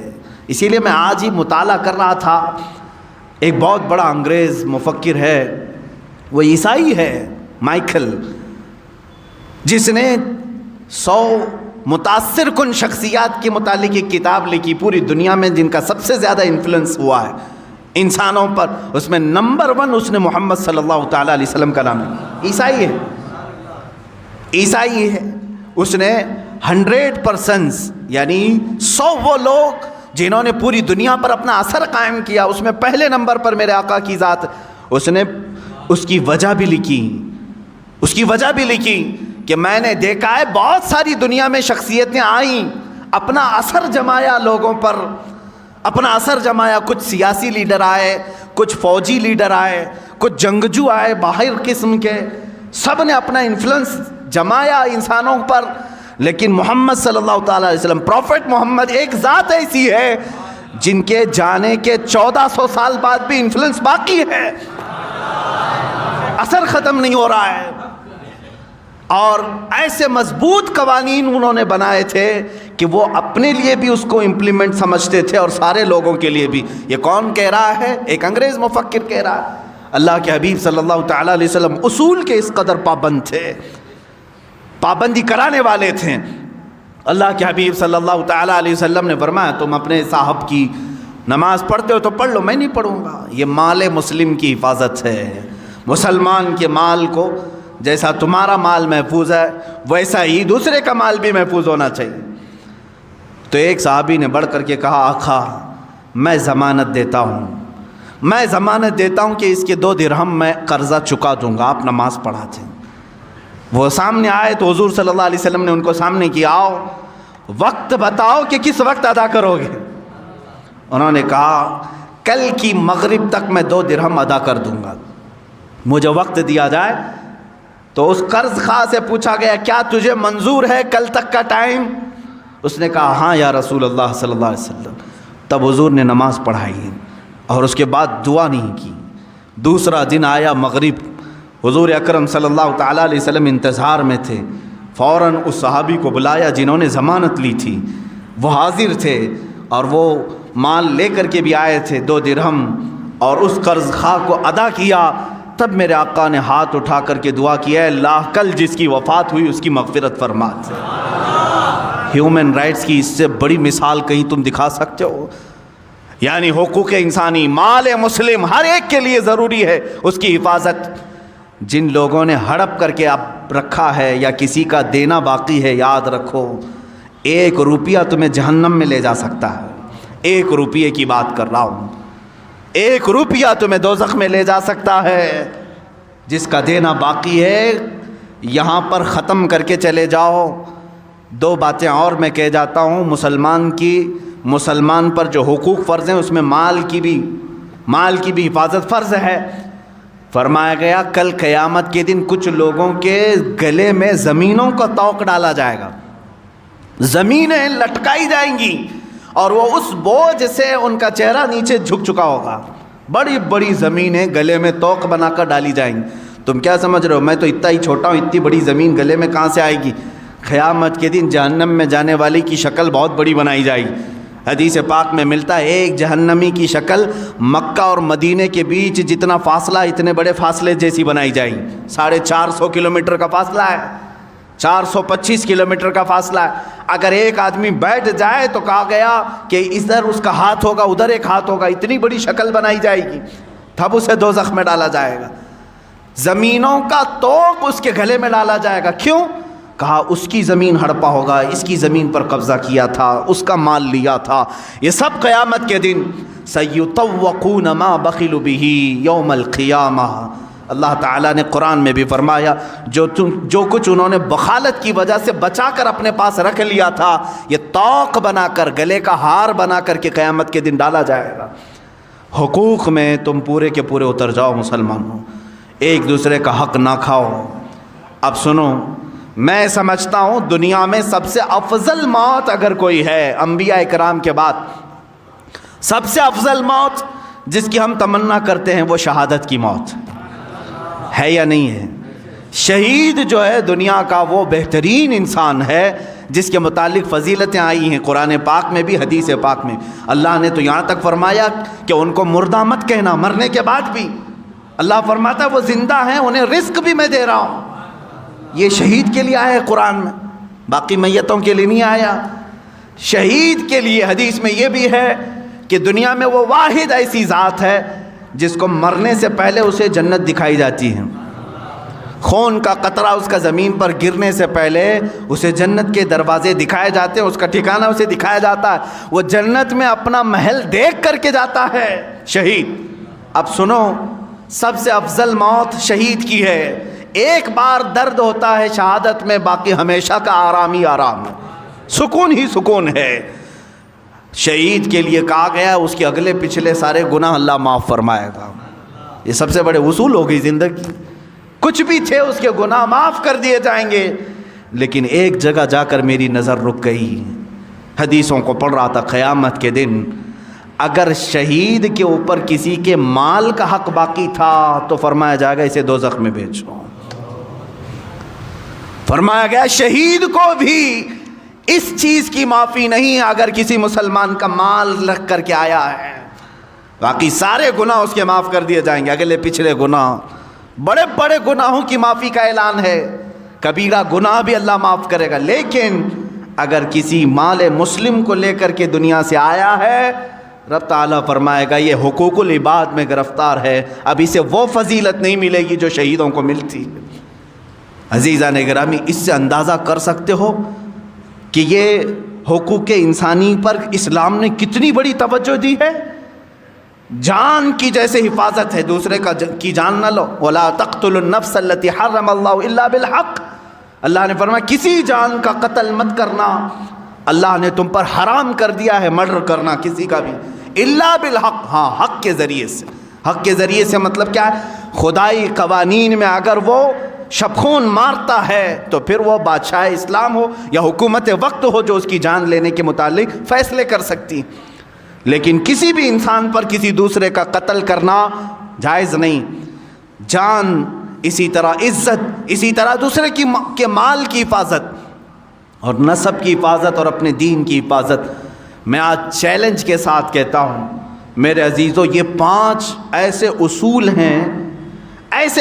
اسی لیے میں آج ہی مطالعہ کر رہا تھا، ایک بہت بڑا انگریز مفکر ہے، وہ عیسائی ہے، مائیکل، جس نے 100 متاثر کن شخصیات کے متعلق ایک کتاب لکھی پوری دنیا میں، جن کا سب سے زیادہ انفلوئنس ہوا ہے انسانوں پر، اس میں نمبر 1 اس نے محمد صلی اللہ تعالیٰ علیہ وسلم کا نام ہے۔ عیسائی ہے، اس نے 100% یعنی 100 وہ لوگ جنہوں نے پوری دنیا پر اپنا اثر قائم کیا، اس میں پہلے نمبر پر میرے آقا کی ذات۔ اس نے اس کی وجہ بھی لکھی کہ میں نے دیکھا ہے بہت ساری دنیا میں شخصیتیں آئیں، اپنا اثر جمایا لوگوں پر، اپنا اثر جمایا، کچھ سیاسی لیڈر آئے، کچھ فوجی لیڈر آئے، کچھ جنگجو آئے باہر قسم کے، سب نے اپنا انفلوئنس جمایا انسانوں پر، لیکن محمد صلی اللہ تعالیٰ علیہ وسلم، پروفٹ محمد ایک ذات ایسی ہے جن کے جانے کے 1400 سال بعد بھی انفلوئنس باقی ہے، اثر ختم نہیں ہو رہا ہے۔ اور ایسے مضبوط قوانین انہوں نے بنائے تھے کہ وہ اپنے لیے بھی اس کو امپلیمنٹ سمجھتے تھے اور سارے لوگوں کے لیے بھی۔ یہ کون کہہ رہا ہے؟ ایک انگریز مفکر کہہ رہا ہے۔ اللہ کے حبیب صلی اللہ تعالیٰ علیہ وسلم اصول کے اس قدر پابند تھے، پابندی کرانے والے تھے۔ اللہ کے حبیب صلی اللہ تعالیٰ علیہ وسلم نے فرمایا تم اپنے صاحب کی نماز پڑھتے ہو تو پڑھ لو، میں نہیں پڑھوں گا۔ یہ مال مسلم کی حفاظت ہے، مسلمان کے مال کو جیسا تمہارا مال محفوظ ہے ویسا ہی دوسرے کا مال بھی محفوظ ہونا چاہیے۔ تو ایک صحابی نے بڑھ کر کے کہا آقا میں ضمانت دیتا ہوں کہ اس کے 2 درہم میں قرضہ چکا دوں گا، آپ نماز پڑھاتے ہیں۔ وہ سامنے آئے تو حضور صلی اللہ علیہ وسلم نے ان کو سامنے کیا، آؤ وقت بتاؤ کہ کس وقت ادا کرو گے۔ انہوں نے کہا کل کی مغرب تک میں 2 درہم ادا کر دوں گا، مجھے وقت دیا جائے۔ تو اس قرض خواہ سے پوچھا گیا کیا تجھے منظور ہے کل تک کا ٹائم؟ اس نے کہا ہاں یا رسول اللہ صلی اللہ علیہ وسلم۔ تب حضور نے نماز پڑھائی اور اس کے بعد دعا نہیں کی۔ دوسرا دن آیا مغرب، حضور اکرم صلی اللہ تعالیٰ علیہ وسلم انتظار میں تھے، فوراً اس صحابی کو بلایا جنہوں نے ضمانت لی تھی، وہ حاضر تھے اور وہ مال لے کر کے بھی آئے تھے 2 درہم، اور اس قرض خواہ کو ادا کیا۔ تب میرے آقا نے ہاتھ اٹھا کر کے دعا کی، اے اللہ کل جس کی وفات ہوئی اس کی مغفرت فرما۔ ہیومن رائٹس کی اس سے بڑی مثال کہیں تم دکھا سکتے ہو؟ یعنی حقوق انسانی، مال مسلم ہر ایک کے لیے ضروری ہے اس کی حفاظت۔ جن لوگوں نے ہڑپ کر کے اب رکھا ہے یا کسی کا دینا باقی ہے، یاد رکھو 1 روپیہ تمہیں جہنم میں لے جا سکتا ہے۔ 1 روپیے کی بات کر رہا ہوں، 1 روپیہ تمہیں دوزخ میں لے جا سکتا ہے۔ جس کا دینا باقی ہے یہاں پر ختم کر کے چلے جاؤ۔ 2 باتیں اور میں کہہ جاتا ہوں، مسلمان پر جو حقوق فرض ہیں اس میں مال کی بھی حفاظت فرض ہے۔ فرمایا گیا کل قیامت کے دن کچھ لوگوں کے گلے میں زمینوں کا طوق ڈالا جائے گا، زمینیں لٹکائی جائیں گی اور وہ اس بوجھ سے ان کا چہرہ نیچے جھک چکا ہوگا، بڑی بڑی زمینیں گلے میں طوق بنا کر ڈالی جائیں گی۔ تم کیا سمجھ رہے ہو میں تو اتنا ہی چھوٹا ہوں، اتنی بڑی زمین گلے میں کہاں سے آئے گی؟ قیامت کے دن جہنم میں جانے والی کی شکل بہت بڑی بنائی جائے گی۔ حدیث پاک میں ملتا ہے ایک جہنمی کی شکل مکہ اور مدینے کے بیچ جتنا فاصلہ اتنے بڑے فاصلے جیسی بنائی جائے گی۔ 450 کلومیٹر کا فاصلہ ہے، 425 کلومیٹر کا فاصلہ ہے۔ اگر ایک آدمی بیٹھ جائے تو کہا گیا کہ ادھر اس کا ہاتھ ہوگا ادھر ایک ہاتھ ہوگا، اتنی بڑی شکل بنائی جائے گی، تب اسے دوزخ میں ڈالا جائے گا۔ زمینوں کا طوق اس کے گلے میں ڈالا جائے گا۔ کیوں؟ کہا اس کی زمین ہڑپا ہوگا، اس کی زمین پر قبضہ کیا تھا، اس کا مال لیا تھا، یہ سب قیامت کے دن سَيُطَوَّقُونَ مَا بَخِلُوا بِهِ یوم القیامہ۔ اللہ تعالیٰ نے قرآن میں بھی فرمایا جو کچھ انہوں نے بخالت کی وجہ سے بچا کر اپنے پاس رکھ لیا تھا، یہ توق بنا کر، گلے کا ہار بنا کر کے قیامت کے دن ڈالا جائے گا۔ حقوق میں تم پورے کے پورے اتر جاؤ مسلمانوں، ایک دوسرے کا حق نہ کھاؤ۔ اب سنو، میں سمجھتا ہوں دنیا میں سب سے افضل موت اگر کوئی ہے انبیاء اکرام کے بعد، سب سے افضل موت جس کی ہم تمنا کرتے ہیں وہ شہادت کی موت ہے یا نہیں ہے؟ شہید جو ہے دنیا کا وہ بہترین انسان ہے جس کے متعلق فضیلتیں آئی ہیں قرآن پاک میں بھی، حدیث پاک میں۔ اللہ نے تو یہاں تک فرمایا کہ ان کو مردہ مت کہنا، مرنے کے بعد بھی اللہ فرماتا ہے وہ زندہ ہیں، انہیں رزق بھی میں دے رہا ہوں۔ یہ شہید کے لیے آیا ہے قرآن میں، باقی میتوں کے لیے نہیں آیا۔ شہید کے لیے حدیث میں یہ بھی ہے کہ دنیا میں وہ واحد ایسی ذات ہے جس کو مرنے سے پہلے اسے جنت دکھائی جاتی ہے، خون کا قطرہ اس کا زمین پر گرنے سے پہلے اسے جنت کے دروازے دکھائے جاتے ہیں، اس کا ٹھکانہ اسے دکھایا جاتا ہے، وہ جنت میں اپنا محل دیکھ کر کے جاتا ہے شہید۔ اب سنو، سب سے افضل موت شہید کی ہے، ایک بار درد ہوتا ہے شہادت میں، باقی ہمیشہ کا آرام ہی آرام ہے، سکون ہی سکون ہے۔ شہید کے لیے کہا گیا اس کے اگلے پچھلے سارے گناہ اللہ معاف فرمائے گا۔ یہ سب سے بڑے اصول ہو گئی زندگی، کچھ بھی تھے اس کے گناہ معاف کر دیے جائیں گے۔ لیکن ایک جگہ جا کر میری نظر رک گئی، حدیثوں کو پڑھ رہا تھا، قیامت کے دن اگر شہید کے اوپر کسی کے مال کا حق باقی تھا تو فرمایا جائے گا اسے دوزخ میں بھیجو۔ فرمایا گیا شہید کو بھی اس چیز کی معافی نہیں اگر کسی مسلمان کا مال رکھ کر کے آیا ہے، باقی سارے گناہ اس کے معاف کر دیے جائیں گے، اگلے پچھلے گناہ، بڑے بڑے گناہوں کی معافی کا اعلان ہے، کبیرہ گناہ بھی اللہ معاف کرے گا۔ لیکن اگر کسی مال مسلم کو لے کر کے دنیا سے آیا ہے، رب تعالیٰ فرمائے گا یہ حقوق العباد میں گرفتار ہے، اب اسے وہ فضیلت نہیں ملے گی جو شہیدوں کو ملتی۔ عزیزان گرامی، اس سے اندازہ کر سکتے ہو کہ یہ حقوق انسانی پر اسلام نے کتنی بڑی توجہ دی ہے۔ جان کی جیسے حفاظت ہے، دوسرے کی جان نہ لو، وَلَا تَقْتُلُوا النَّفْسَ الَّتِي حَرَّمَ اللَّهُ إِلَّا بِالْحَقِّ، اللہ نے فرمایا کسی جان کا قتل مت کرنا، اللہ نے تم پر حرام کر دیا ہے مرڈر کرنا کسی کا بھی، الا بالحق، ہاں حق کے ذریعے سے۔ حق کے ذریعے سے مطلب کیا ہے؟ خدائی قوانین میں اگر وہ شبخون مارتا ہے تو پھر وہ بادشاہ اسلام ہو یا حکومت وقت ہو جو اس کی جان لینے کے متعلق فیصلے کر سکتی، لیکن کسی بھی انسان پر کسی دوسرے کا قتل کرنا جائز نہیں۔ جان، اسی طرح عزت، اسی طرح دوسرے کے مال کی حفاظت اور نسب کی حفاظت اور اپنے دین کی حفاظت۔ میں آج چیلنج کے ساتھ کہتا ہوں میرے عزیزو، یہ 5 ایسے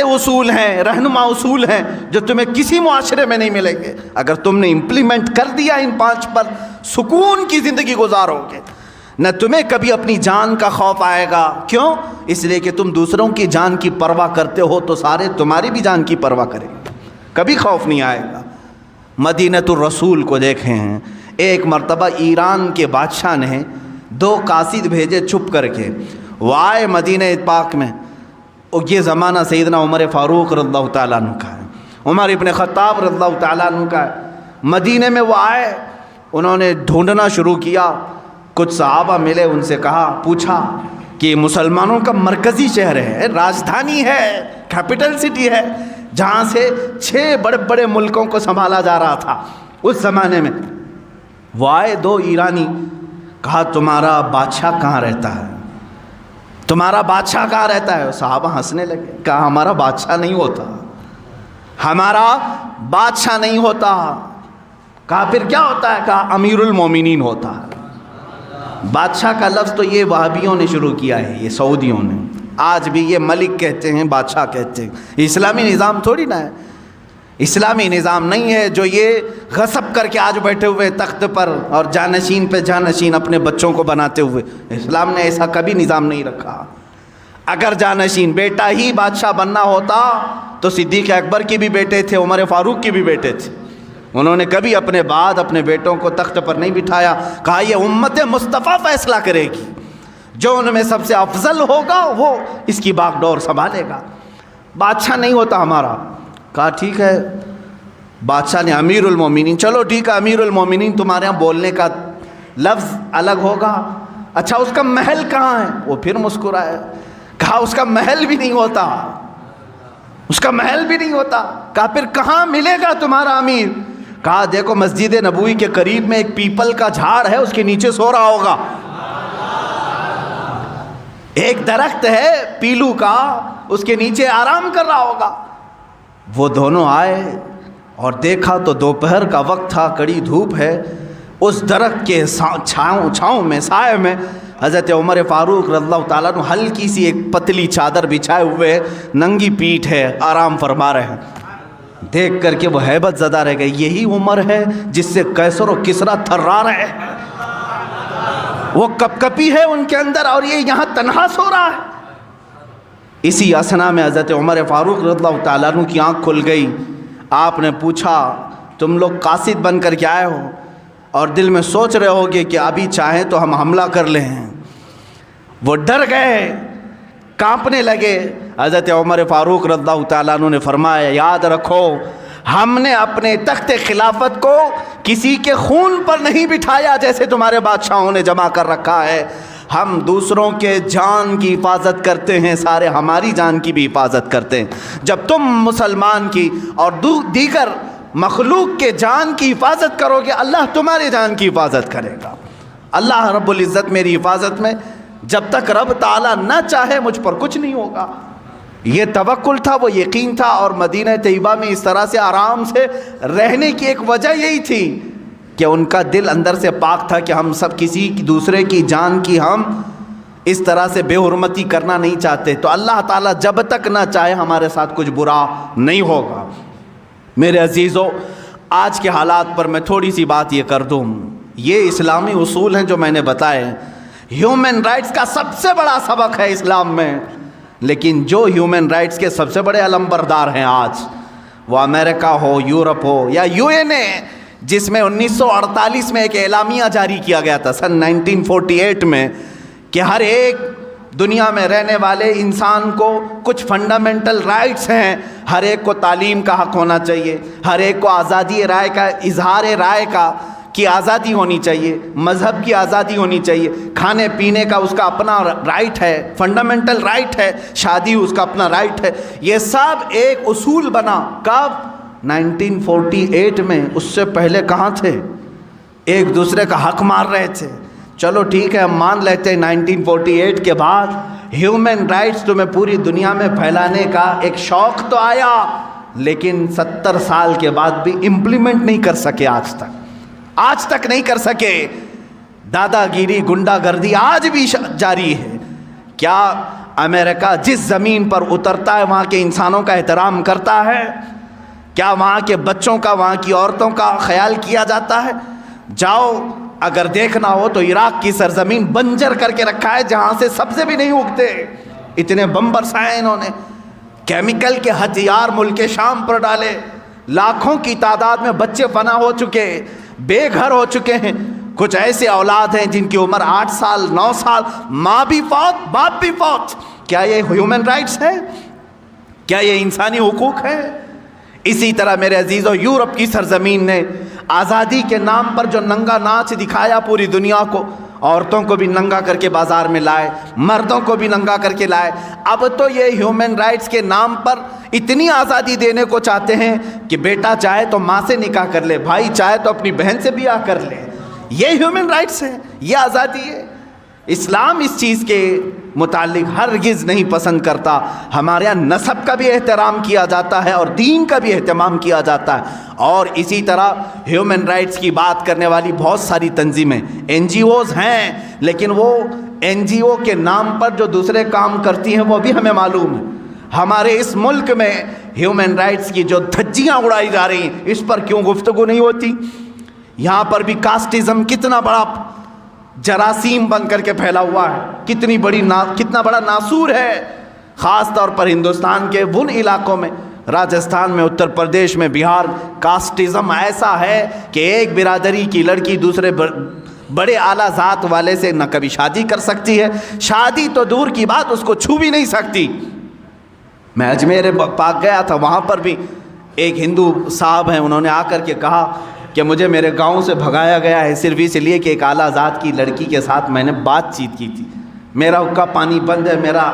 اصول ہیں، رہنما اصول ہیں جو تمہیں کسی معاشرے میں نہیں ملیں گے۔ اگر تم نے امپلیمنٹ کر دیا ان 5 پر، سکون کی زندگی گزارو گے، نہ تمہیں کبھی اپنی جان کا خوف آئے گا۔ کیوں؟ اس لیے کہ تم دوسروں کی جان کی پرواہ کرتے ہو تو سارے تمہاری بھی جان کی پرواہ کریں گے، کبھی خوف نہیں آئے گا۔ مدینۃ الرسول کو دیکھیں، ایک مرتبہ ایران کے بادشاہ نے 2 قاصد بھیجے چھپ کر کے، وہ آئے مدینہ پاک میں، اور یہ زمانہ سیدنا عمر فاروق رضی اللہ تعالیٰ عنہ کا ہے، عمر ابن خطاب رضی اللہ تعالیٰ عنہ کا ہے۔ مدینہ میں وہ آئے، انہوں نے ڈھونڈنا شروع کیا، کچھ صحابہ ملے، ان سے پوچھا کہ مسلمانوں کا مرکزی شہر ہے، راجدھانی ہے، کیپٹل سٹی ہے، جہاں سے 6 بڑے بڑے ملکوں کو سنبھالا جا رہا تھا اس زمانے میں۔ وہ آئے 2 ایرانی، کہا تمہارا بادشاہ کہاں رہتا ہے؟ تمہارا بادشاہ کہاں رہتا ہے؟ صحابہ ہنسنے لگے، کہا ہمارا بادشاہ نہیں ہوتا، ہمارا بادشاہ نہیں ہوتا۔ کہا پھر کیا ہوتا ہے؟ کہا امیر المومنین ہوتا ہے۔ بادشاہ کا لفظ تو یہ وہابیوں نے شروع کیا ہے، یہ سعودیوں نے، آج بھی یہ ملک کہتے ہیں، بادشاہ کہتے ہیں۔ اسلامی نظام تھوڑی نہ ہے، اسلامی نظام نہیں ہے جو یہ غصب کر کے آج بیٹھے ہوئے تخت پر اور جانشین پہ جانشین اپنے بچوں کو بناتے ہوئے۔ اسلام نے ایسا کبھی نظام نہیں رکھا۔ اگر جانشین بیٹا ہی بادشاہ بننا ہوتا تو صدیق اکبر کے بھی بیٹے تھے، عمر فاروق کے بھی بیٹے تھے، انہوں نے کبھی اپنے بعد اپنے بیٹوں کو تخت پر نہیں بٹھایا، کہا یہ امت مصطفیٰ فیصلہ کرے گی، جو ان میں سب سے افضل ہوگا وہ اس کی باغ ڈور سنبھالے گا، بادشاہ نہیں ہوتا ہمارا۔ کہا ٹھیک ہے، بادشاہ نے امیر المومنین، چلو ٹھیک ہے امیر المومنین تمہارے یہاں بولنے کا لفظ الگ ہوگا، اچھا اس کا محل کہاں ہے؟ وہ پھر مسکرائے، کہا اس کا محل بھی نہیں ہوتا، اس کا محل بھی نہیں ہوتا۔ کہا پھر کہاں ملے گا تمہارا امیر؟ کہا دیکھو مسجد نبوی کے قریب میں ایک پیپل کا جھاڑ ہے، اس کے نیچے سو رہا ہوگا، ایک درخت ہے پیلو کا، اس کے نیچے آرام کر رہا ہوگا۔ وہ دونوں آئے اور دیکھا تو دوپہر کا وقت تھا، کڑی دھوپ ہے، اس درخت کے چھاؤں میں، سائے میں حضرت عمر فاروق رضی اللہ تعالیٰ عنہ ہلکی سی ایک پتلی چادر بچھائے ہوئے، ننگی پیٹھ ہے، آرام فرما رہے ہیں۔ دیکھ کر کے وہ ہیبت زدہ رہ گئے، یہی عمر ہے جس سے قیصر و کسریٰ تھرا رہے ہیں، وہ کپ کپی ہے ان کے اندر اور یہ یہاں تنہا سو رہا ہے۔ اسی اسنا میں حضرت عمر فاروق رضی اللہ تعالیٰ عنہ کی آنکھ کھل گئی۔ آپ نے پوچھا تم لوگ قاصد بن کر کے آئے ہو اور دل میں سوچ رہے ہوگے کہ ابھی چاہیں تو ہم حملہ کر لیں۔ وہ ڈر گئے، کانپنے لگے۔ حضرت عمر فاروق رضی اللہ تعالیٰ عنہ نے فرمایا یاد رکھو ہم نے اپنے تخت خلافت کو کسی کے خون پر نہیں بٹھایا جیسے تمہارے بادشاہوں نے جمع کر رکھا ہے، ہم دوسروں کے جان کی حفاظت کرتے ہیں، سارے ہماری جان کی بھی حفاظت کرتے ہیں۔ جب تم مسلمان کی اور دیگر مخلوق کے جان کی حفاظت کرو گے اللہ تمہارے جان کی حفاظت کرے گا۔ اللہ رب العزت میری حفاظت میں، جب تک رب تعالیٰ نہ چاہے مجھ پر کچھ نہیں ہوگا۔ یہ توکل تھا، وہ یقین تھا، اور مدینہ طیبہ میں اس طرح سے آرام سے رہنے کی ایک وجہ یہی تھی کہ ان کا دل اندر سے پاک تھا کہ ہم سب کسی دوسرے کی جان کی ہم اس طرح سے بے حرمتی کرنا نہیں چاہتے، تو اللہ تعالیٰ جب تک نہ چاہے ہمارے ساتھ کچھ برا نہیں ہوگا۔ میرے عزیزو، آج کے حالات پر میں تھوڑی سی بات یہ کر دوں، یہ اسلامی اصول ہیں جو میں نے بتائے، ہیومن رائٹس کا سب سے بڑا سبق ہے اسلام میں، لیکن جو ہیومن رائٹس کے سب سے بڑے علمبردار ہیں آج، وہ امریکہ ہو، یورپ ہو یا UN، جس میں 1948 میں ایک اعلامیہ جاری کیا گیا تھا سن 1948 میں کہ ہر ایک دنیا میں رہنے والے انسان کو کچھ فنڈامنٹل رائٹس ہیں، ہر ایک کو تعلیم کا حق ہونا چاہیے، ہر ایک کو آزادی رائے کا، اظہار رائے کی آزادی ہونی چاہیے، مذہب کی آزادی ہونی چاہیے، کھانے پینے کا اس کا اپنا رائٹ ہے، فنڈامنٹل رائٹ ہے، شادی اس کا اپنا رائٹ ہے۔ یہ سب ایک اصول بنا کب؟ 1948 میں۔ اس سے پہلے کہاں تھے؟ ایک دوسرے کا حق مار رہے تھے۔ چلو ٹھیک ہے ہم مان لیتے ہیں 1948 کے بعد ہیومن رائٹس تمہیں پوری دنیا میں پھیلانے کا ایک شوق تو آیا، لیکن 70 سال کے بعد بھی امپلیمنٹ نہیں کر سکے، آج تک نہیں کر سکے۔ دادا گیری، گنڈا گردی آج بھی جاری ہے۔ کیا امریکہ جس زمین پر اترتا ہے وہاں کے انسانوں کا احترام کرتا ہے؟ کیا وہاں کے بچوں کا، وہاں کی عورتوں کا خیال کیا جاتا ہے؟ جاؤ اگر دیکھنا ہو تو عراق کی سرزمین بنجر کر کے رکھا ہے، جہاں سے سبزے بھی نہیں اگتے، اتنے بم برسائے انہوں نے، کیمیکل کے ہتھیار ملک شام پر ڈالے، لاکھوں کی تعداد میں بچے فنا ہو چکے، بے گھر ہو چکے ہیں۔ کچھ ایسے اولاد ہیں جن کی عمر 8 سال 9 سال، ماں بھی فوت باپ بھی فوت۔ کیا یہ ہیومن رائٹس ہے؟ کیا یہ انسانی حقوق ہے؟ اسی طرح میرے عزیزو، یورپ کی سرزمین نے آزادی کے نام پر جو ننگا ناچ دکھایا پوری دنیا کو، عورتوں کو بھی ننگا کر کے بازار میں لائے، مردوں کو بھی ننگا کر کے لائے۔ اب تو یہ ہیومن رائٹس کے نام پر اتنی آزادی دینے کو چاہتے ہیں کہ بیٹا چاہے تو ماں سے نکاح کر لے، بھائی چاہے تو اپنی بہن سے بیاہ کر لے۔ یہ ہیومن رائٹس ہے، یہ آزادی ہے۔ اسلام اس چیز کے متعلق ہرگز نہیں پسند کرتا۔ ہمارے یہاں نسب کا بھی احترام کیا جاتا ہے اور دین کا بھی اہتمام کیا جاتا ہے، اور اسی طرح ہیومن رائٹس کی بات کرنے والی بہت ساری تنظیمیں NGOs ہیں، لیکن وہ NGO کے نام پر جو دوسرے کام کرتی ہیں وہ بھی ہمیں معلوم ہے۔ ہمارے اس ملک میں ہیومن رائٹس کی جو دھجیاں اڑائی جا رہی ہیں، اس پر کیوں گفتگو نہیں ہوتی؟ یہاں پر بھی کاسٹزم کتنا بڑا جراثیم بن کر کے پھیلا ہوا ہے، کتنا بڑا ناسور ہے، خاص طور پر ہندوستان کے ان علاقوں میں راجستھان میں، اتر پردیش میں، بہار، کاسٹزم ایسا ہے کہ ایک برادری کی لڑکی دوسرے بڑے اعلیٰ ذات والے سے نہ کبھی شادی کر سکتی ہے، شادی تو دور کی بات، اس کو چھو بھی نہیں سکتی۔ میں اجمیر پاک گیا تھا، وہاں پر بھی ایک ہندو صاحب ہیں، انہوں نے آ کر کے کہا کہ مجھے میرے گاؤں سے بھگایا گیا ہے صرف اس لیے کہ ایک اعلیٰ ذات کی لڑکی کے ساتھ میں نے بات چیت کی تھی، میرا حقہ پانی بند ہے، میرا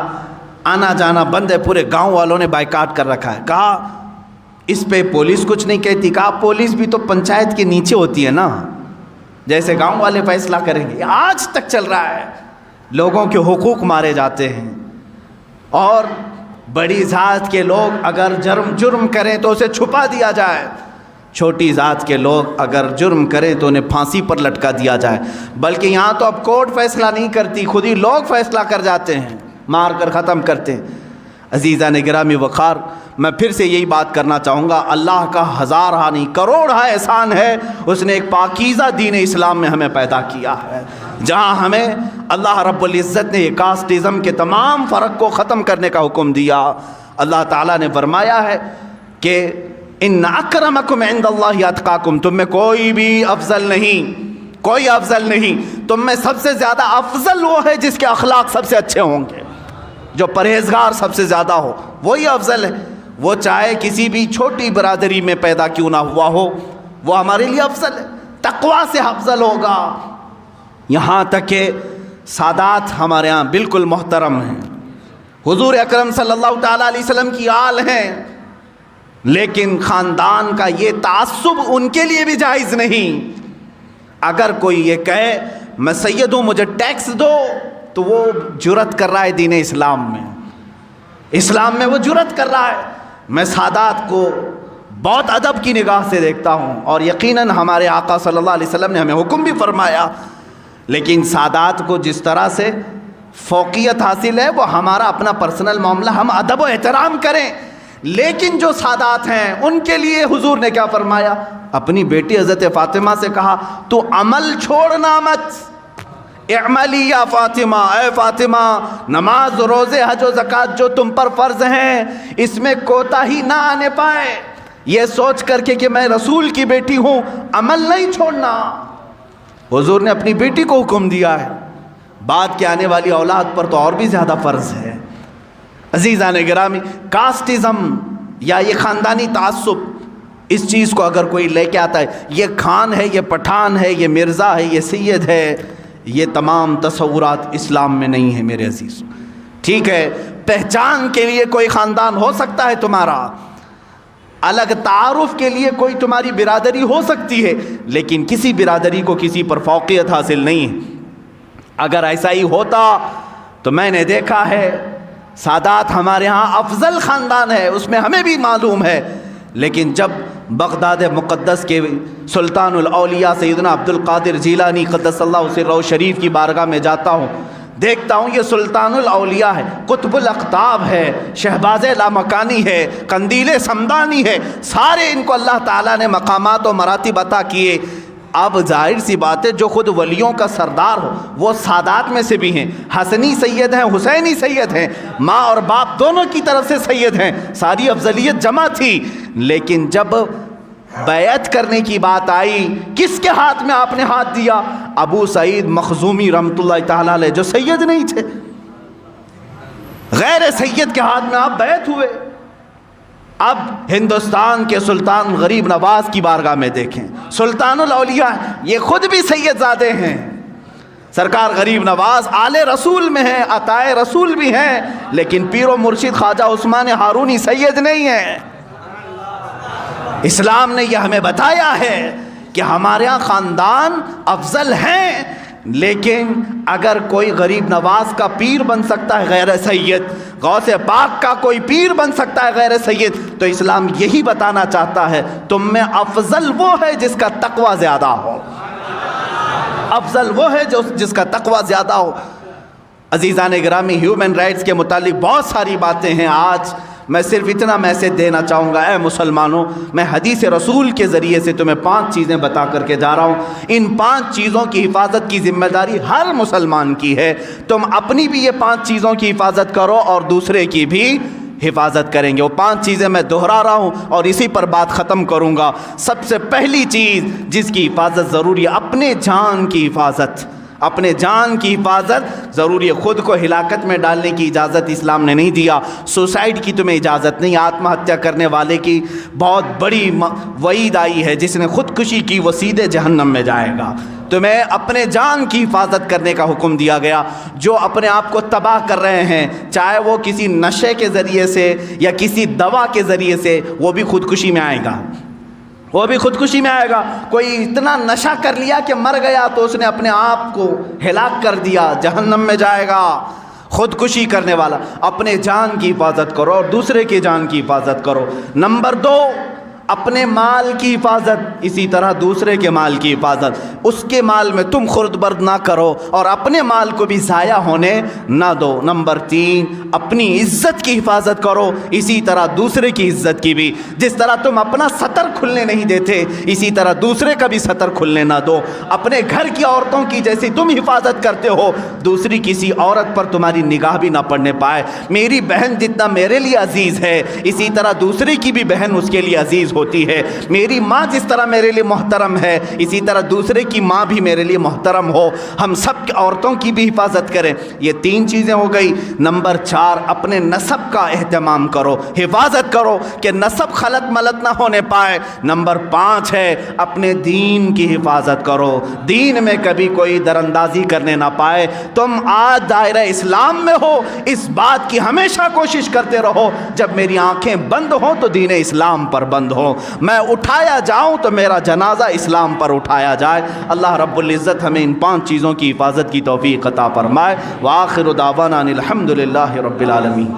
آنا جانا بند ہے، پورے گاؤں والوں نے بائیکاٹ کر رکھا ہے۔ کہا اس پہ پولیس کچھ نہیں کہتی؟ کہا پولیس بھی تو پنچایت کے نیچے ہوتی ہے نا، جیسے گاؤں والے فیصلہ کریں گے۔ آج تک چل رہا ہے، لوگوں کے حقوق مارے جاتے ہیں، اور بڑی ذات کے لوگ اگر جرم کریں تو اسے چھپا دیا جائے، چھوٹی ذات کے لوگ اگر جرم کریں تو انہیں پھانسی پر لٹکا دیا جائے، بلکہ یہاں تو اب کورٹ فیصلہ نہیں کرتی، خود ہی لوگ فیصلہ کر جاتے ہیں، مار کر ختم کرتے ہیں۔ عزیزان گرامی وقار، میں پھر سے یہی بات کرنا چاہوں گا، اللہ کا ہزارہ نہیں کروڑہ احسان ہے، اس نے ایک پاکیزہ دین اسلام میں ہمیں پیدا کیا ہے، جہاں ہمیں اللہ رب العزت نے یہ کاسٹزم کے تمام فرق کو ختم کرنے کا حکم دیا۔ اللہ تعالیٰ نے فرمایا ہے کہ ان اکرمکم عند اللہ اتقاکم، تم میں کوئی بھی افضل نہیں، کوئی افضل نہیں، تم میں سب سے زیادہ افضل وہ ہے جس کے اخلاق سب سے اچھے ہوں گے، جو پرہیزگار سب سے زیادہ ہو وہی افضل ہے، وہ چاہے کسی بھی چھوٹی برادری میں پیدا کیوں نہ ہوا ہو، وہ ہمارے لیے افضل ہے، تقویٰ سے افضل ہوگا۔ یہاں تک کہ سادات ہمارے ہاں بالکل محترم ہیں، حضور اکرم صلی اللہ تعالیٰ علیہ وسلم کی آل ہیں، لیکن خاندان کا یہ تعصب ان کے لیے بھی جائز نہیں۔ اگر کوئی یہ کہے میں سید ہوں مجھے ٹیکس دو، تو وہ جرت کر رہا ہے دین اسلام میں، اسلام میں وہ جرت کر رہا ہے۔ میں سادات کو بہت ادب کی نگاہ سے دیکھتا ہوں، اور یقیناً ہمارے آقا صلی اللہ علیہ وسلم نے ہمیں حکم بھی فرمایا، لیکن سادات کو جس طرح سے فوقیت حاصل ہے وہ ہمارا اپنا پرسنل معاملہ، ہم ادب و احترام کریں، لیکن جو سادات ہیں ان کے لیے حضور نے کیا فرمایا؟ اپنی بیٹی حضرت فاطمہ سے کہا تو عمل چھوڑنا مت، اعملی یا فاطمہ، اے فاطمہ نماز روزے حج و زکوٰۃ جو تم پر فرض ہیں اس میں کوتاہی نہ آنے پائے، یہ سوچ کر کے کہ میں رسول کی بیٹی ہوں عمل نہیں چھوڑنا۔ حضور نے اپنی بیٹی کو حکم دیا ہے، بعد کے آنے والی اولاد پر تو اور بھی زیادہ فرض ہے۔ عزیزان گرامی، کاسٹزم یا یہ خاندانی تعصب، اس چیز کو اگر کوئی لے کے آتا ہے یہ خان ہے، یہ پٹھان ہے، یہ مرزا ہے، یہ سید ہے، یہ تمام تصورات اسلام میں نہیں ہے میرے عزیز۔ ٹھیک ہے، پہچان کے لیے کوئی خاندان ہو سکتا ہے تمہارا، الگ تعارف کے لیے کوئی تمہاری برادری ہو سکتی ہے، لیکن کسی برادری کو کسی پر فوقیت حاصل نہیں ہے۔ اگر ایسا ہی ہوتا تو میں نے دیکھا ہے سادات ہمارے ہاں افضل خاندان ہے، اس میں ہمیں بھی معلوم ہے، لیکن جب بغداد مقدس کے سلطان الاولیاء سیدنا عبد القادر جیلانی قدس اللہ سرہ شریف کی بارگاہ میں جاتا ہوں، دیکھتا ہوں یہ سلطان الاولیاء ہے، قطب الاقطاب ہے، شہباز لامکانی ہے، قندیل سمدانی ہے، سارے ان کو اللہ تعالیٰ نے مقامات و مراتب عطا کیے۔ اب ظاہر سی بات ہے جو خود ولیوں کا سردار ہو وہ سادات میں سے بھی ہیں، حسنی سید ہیں، حسینی سید ہیں، ماں اور باپ دونوں کی طرف سے سید ہیں، ساری افضلیت جمع تھی، لیکن جب بیعت کرنے کی بات آئی کس کے ہاتھ میں آپ نے ہاتھ دیا؟ ابو سعید مخزومی رحمۃ اللہ تعالیٰ علیہ، جو سید نہیں تھے، غیر سید کے ہاتھ میں آپ بیعت ہوئے۔ اب ہندوستان کے سلطان غریب نواز کی بارگاہ میں دیکھیں، سلطان الاولیاء یہ خود بھی سید زادے ہیں، سرکار غریب نواز آل رسول میں ہیں، عطائے رسول بھی ہیں، لیکن پیر و مرشد خواجہ عثمان ہارونی سید نہیں ہیں۔ اسلام نے یہ ہمیں بتایا ہے کہ ہمارے یہاں خاندان افضل ہیں، لیکن اگر کوئی غریب نواز کا پیر بن سکتا ہے غیر سید، غوث پاک کا کوئی پیر بن سکتا ہے غیر سید، تو اسلام یہی بتانا چاہتا ہے تم میں افضل وہ ہے جس کا تقوی زیادہ ہو، افضل وہ ہے جس کا تقوی زیادہ ہو۔ عزیزان گرامی، ہیومن رائٹس کے متعلق بہت ساری باتیں ہیں، آج میں صرف اتنا میسج دینا چاہوں گا، اے مسلمانوں، میں حدیث رسول کے ذریعے سے تمہیں 5 چیزیں بتا کر کے جا رہا ہوں، ان 5 چیزوں کی حفاظت کی ذمہ داری ہر مسلمان کی ہے، تم اپنی بھی یہ 5 چیزوں کی حفاظت کرو اور دوسرے کی بھی حفاظت کریں گے۔ وہ 5 چیزیں میں دہرا رہا ہوں اور اسی پر بات ختم کروں گا۔ سب سے پہلی چیز جس کی حفاظت ضروری ہے، اپنے جان کی حفاظت۔ اپنے جان کی حفاظت ضروری ہے۔ خود کو ہلاکت میں ڈالنے کی اجازت اسلام نے نہیں دیا، سوسائڈ کی تمہیں اجازت نہیں۔ آتم ہتیا کرنے والے کی بہت بڑی وعید آئی ہے، جس نے خودکشی کی وہ سیدھے جہنم میں جائے گا۔ تمہیں اپنے جان کی حفاظت کرنے کا حکم دیا گیا۔ جو اپنے آپ کو تباہ کر رہے ہیں، چاہے وہ کسی نشے کے ذریعے سے یا کسی دوا کے ذریعے سے، وہ بھی خودکشی میں آئے گا، وہ بھی خودکشی میں آئے گا۔ کوئی اتنا نشہ کر لیا کہ مر گیا تو اس نے اپنے آپ کو ہلاک کر دیا، جہنم میں جائے گا۔ خودکشی کرنے والا، اپنے جان کی حفاظت کرو اور دوسرے کے جان کی حفاظت کرو۔ نمبر 2، اپنے مال کی حفاظت، اسی طرح دوسرے کے مال کی حفاظت۔ اس کے مال میں تم خورد برد نہ کرو اور اپنے مال کو بھی ضائع ہونے نہ دو۔ نمبر 3، اپنی عزت کی حفاظت کرو، اسی طرح دوسرے کی عزت کی بھی۔ جس طرح تم اپنا سطر کھلنے نہیں دیتے، اسی طرح دوسرے کا بھی سطر کھلنے نہ دو۔ اپنے گھر کی عورتوں کی جیسی تم حفاظت کرتے ہو، دوسری کسی عورت پر تمہاری نگاہ بھی نہ پڑنے پائے۔ میری بہن جتنا میرے لیے عزیز ہے، اسی طرح دوسرے کی بھی بہن اس کے لیے عزیز ہوتی ہے۔ میری ماں جس طرح میرے لیے محترم ہے، اسی طرح دوسرے کی ماں بھی میرے لیے محترم ہو۔ ہم سب عورتوں کی بھی حفاظت کریں۔ یہ 3 چیزیں ہو گئی۔ نمبر 4، اپنے نسب کا اہتمام کرو، حفاظت کرو کہ نسب خلط ملط نہ ہونے پائے۔ نمبر 5 ہے اپنے دین کی حفاظت کرو، دین میں کبھی کوئی دراندازی کرنے نہ پائے۔ تم آج دائرہ اسلام میں ہو، اس بات کی ہمیشہ کوشش کرتے رہو جب میری آنکھیں بند ہوں تو دین اسلام پر بند ہو، میں اٹھایا جاؤں تو میرا جنازہ اسلام پر اٹھایا جائے۔ اللہ رب العزت ہمیں ان 5 چیزوں کی حفاظت کی توفیق عطا فرمائے۔ وآخر دعوانا ان الحمد للہ رب العالمین۔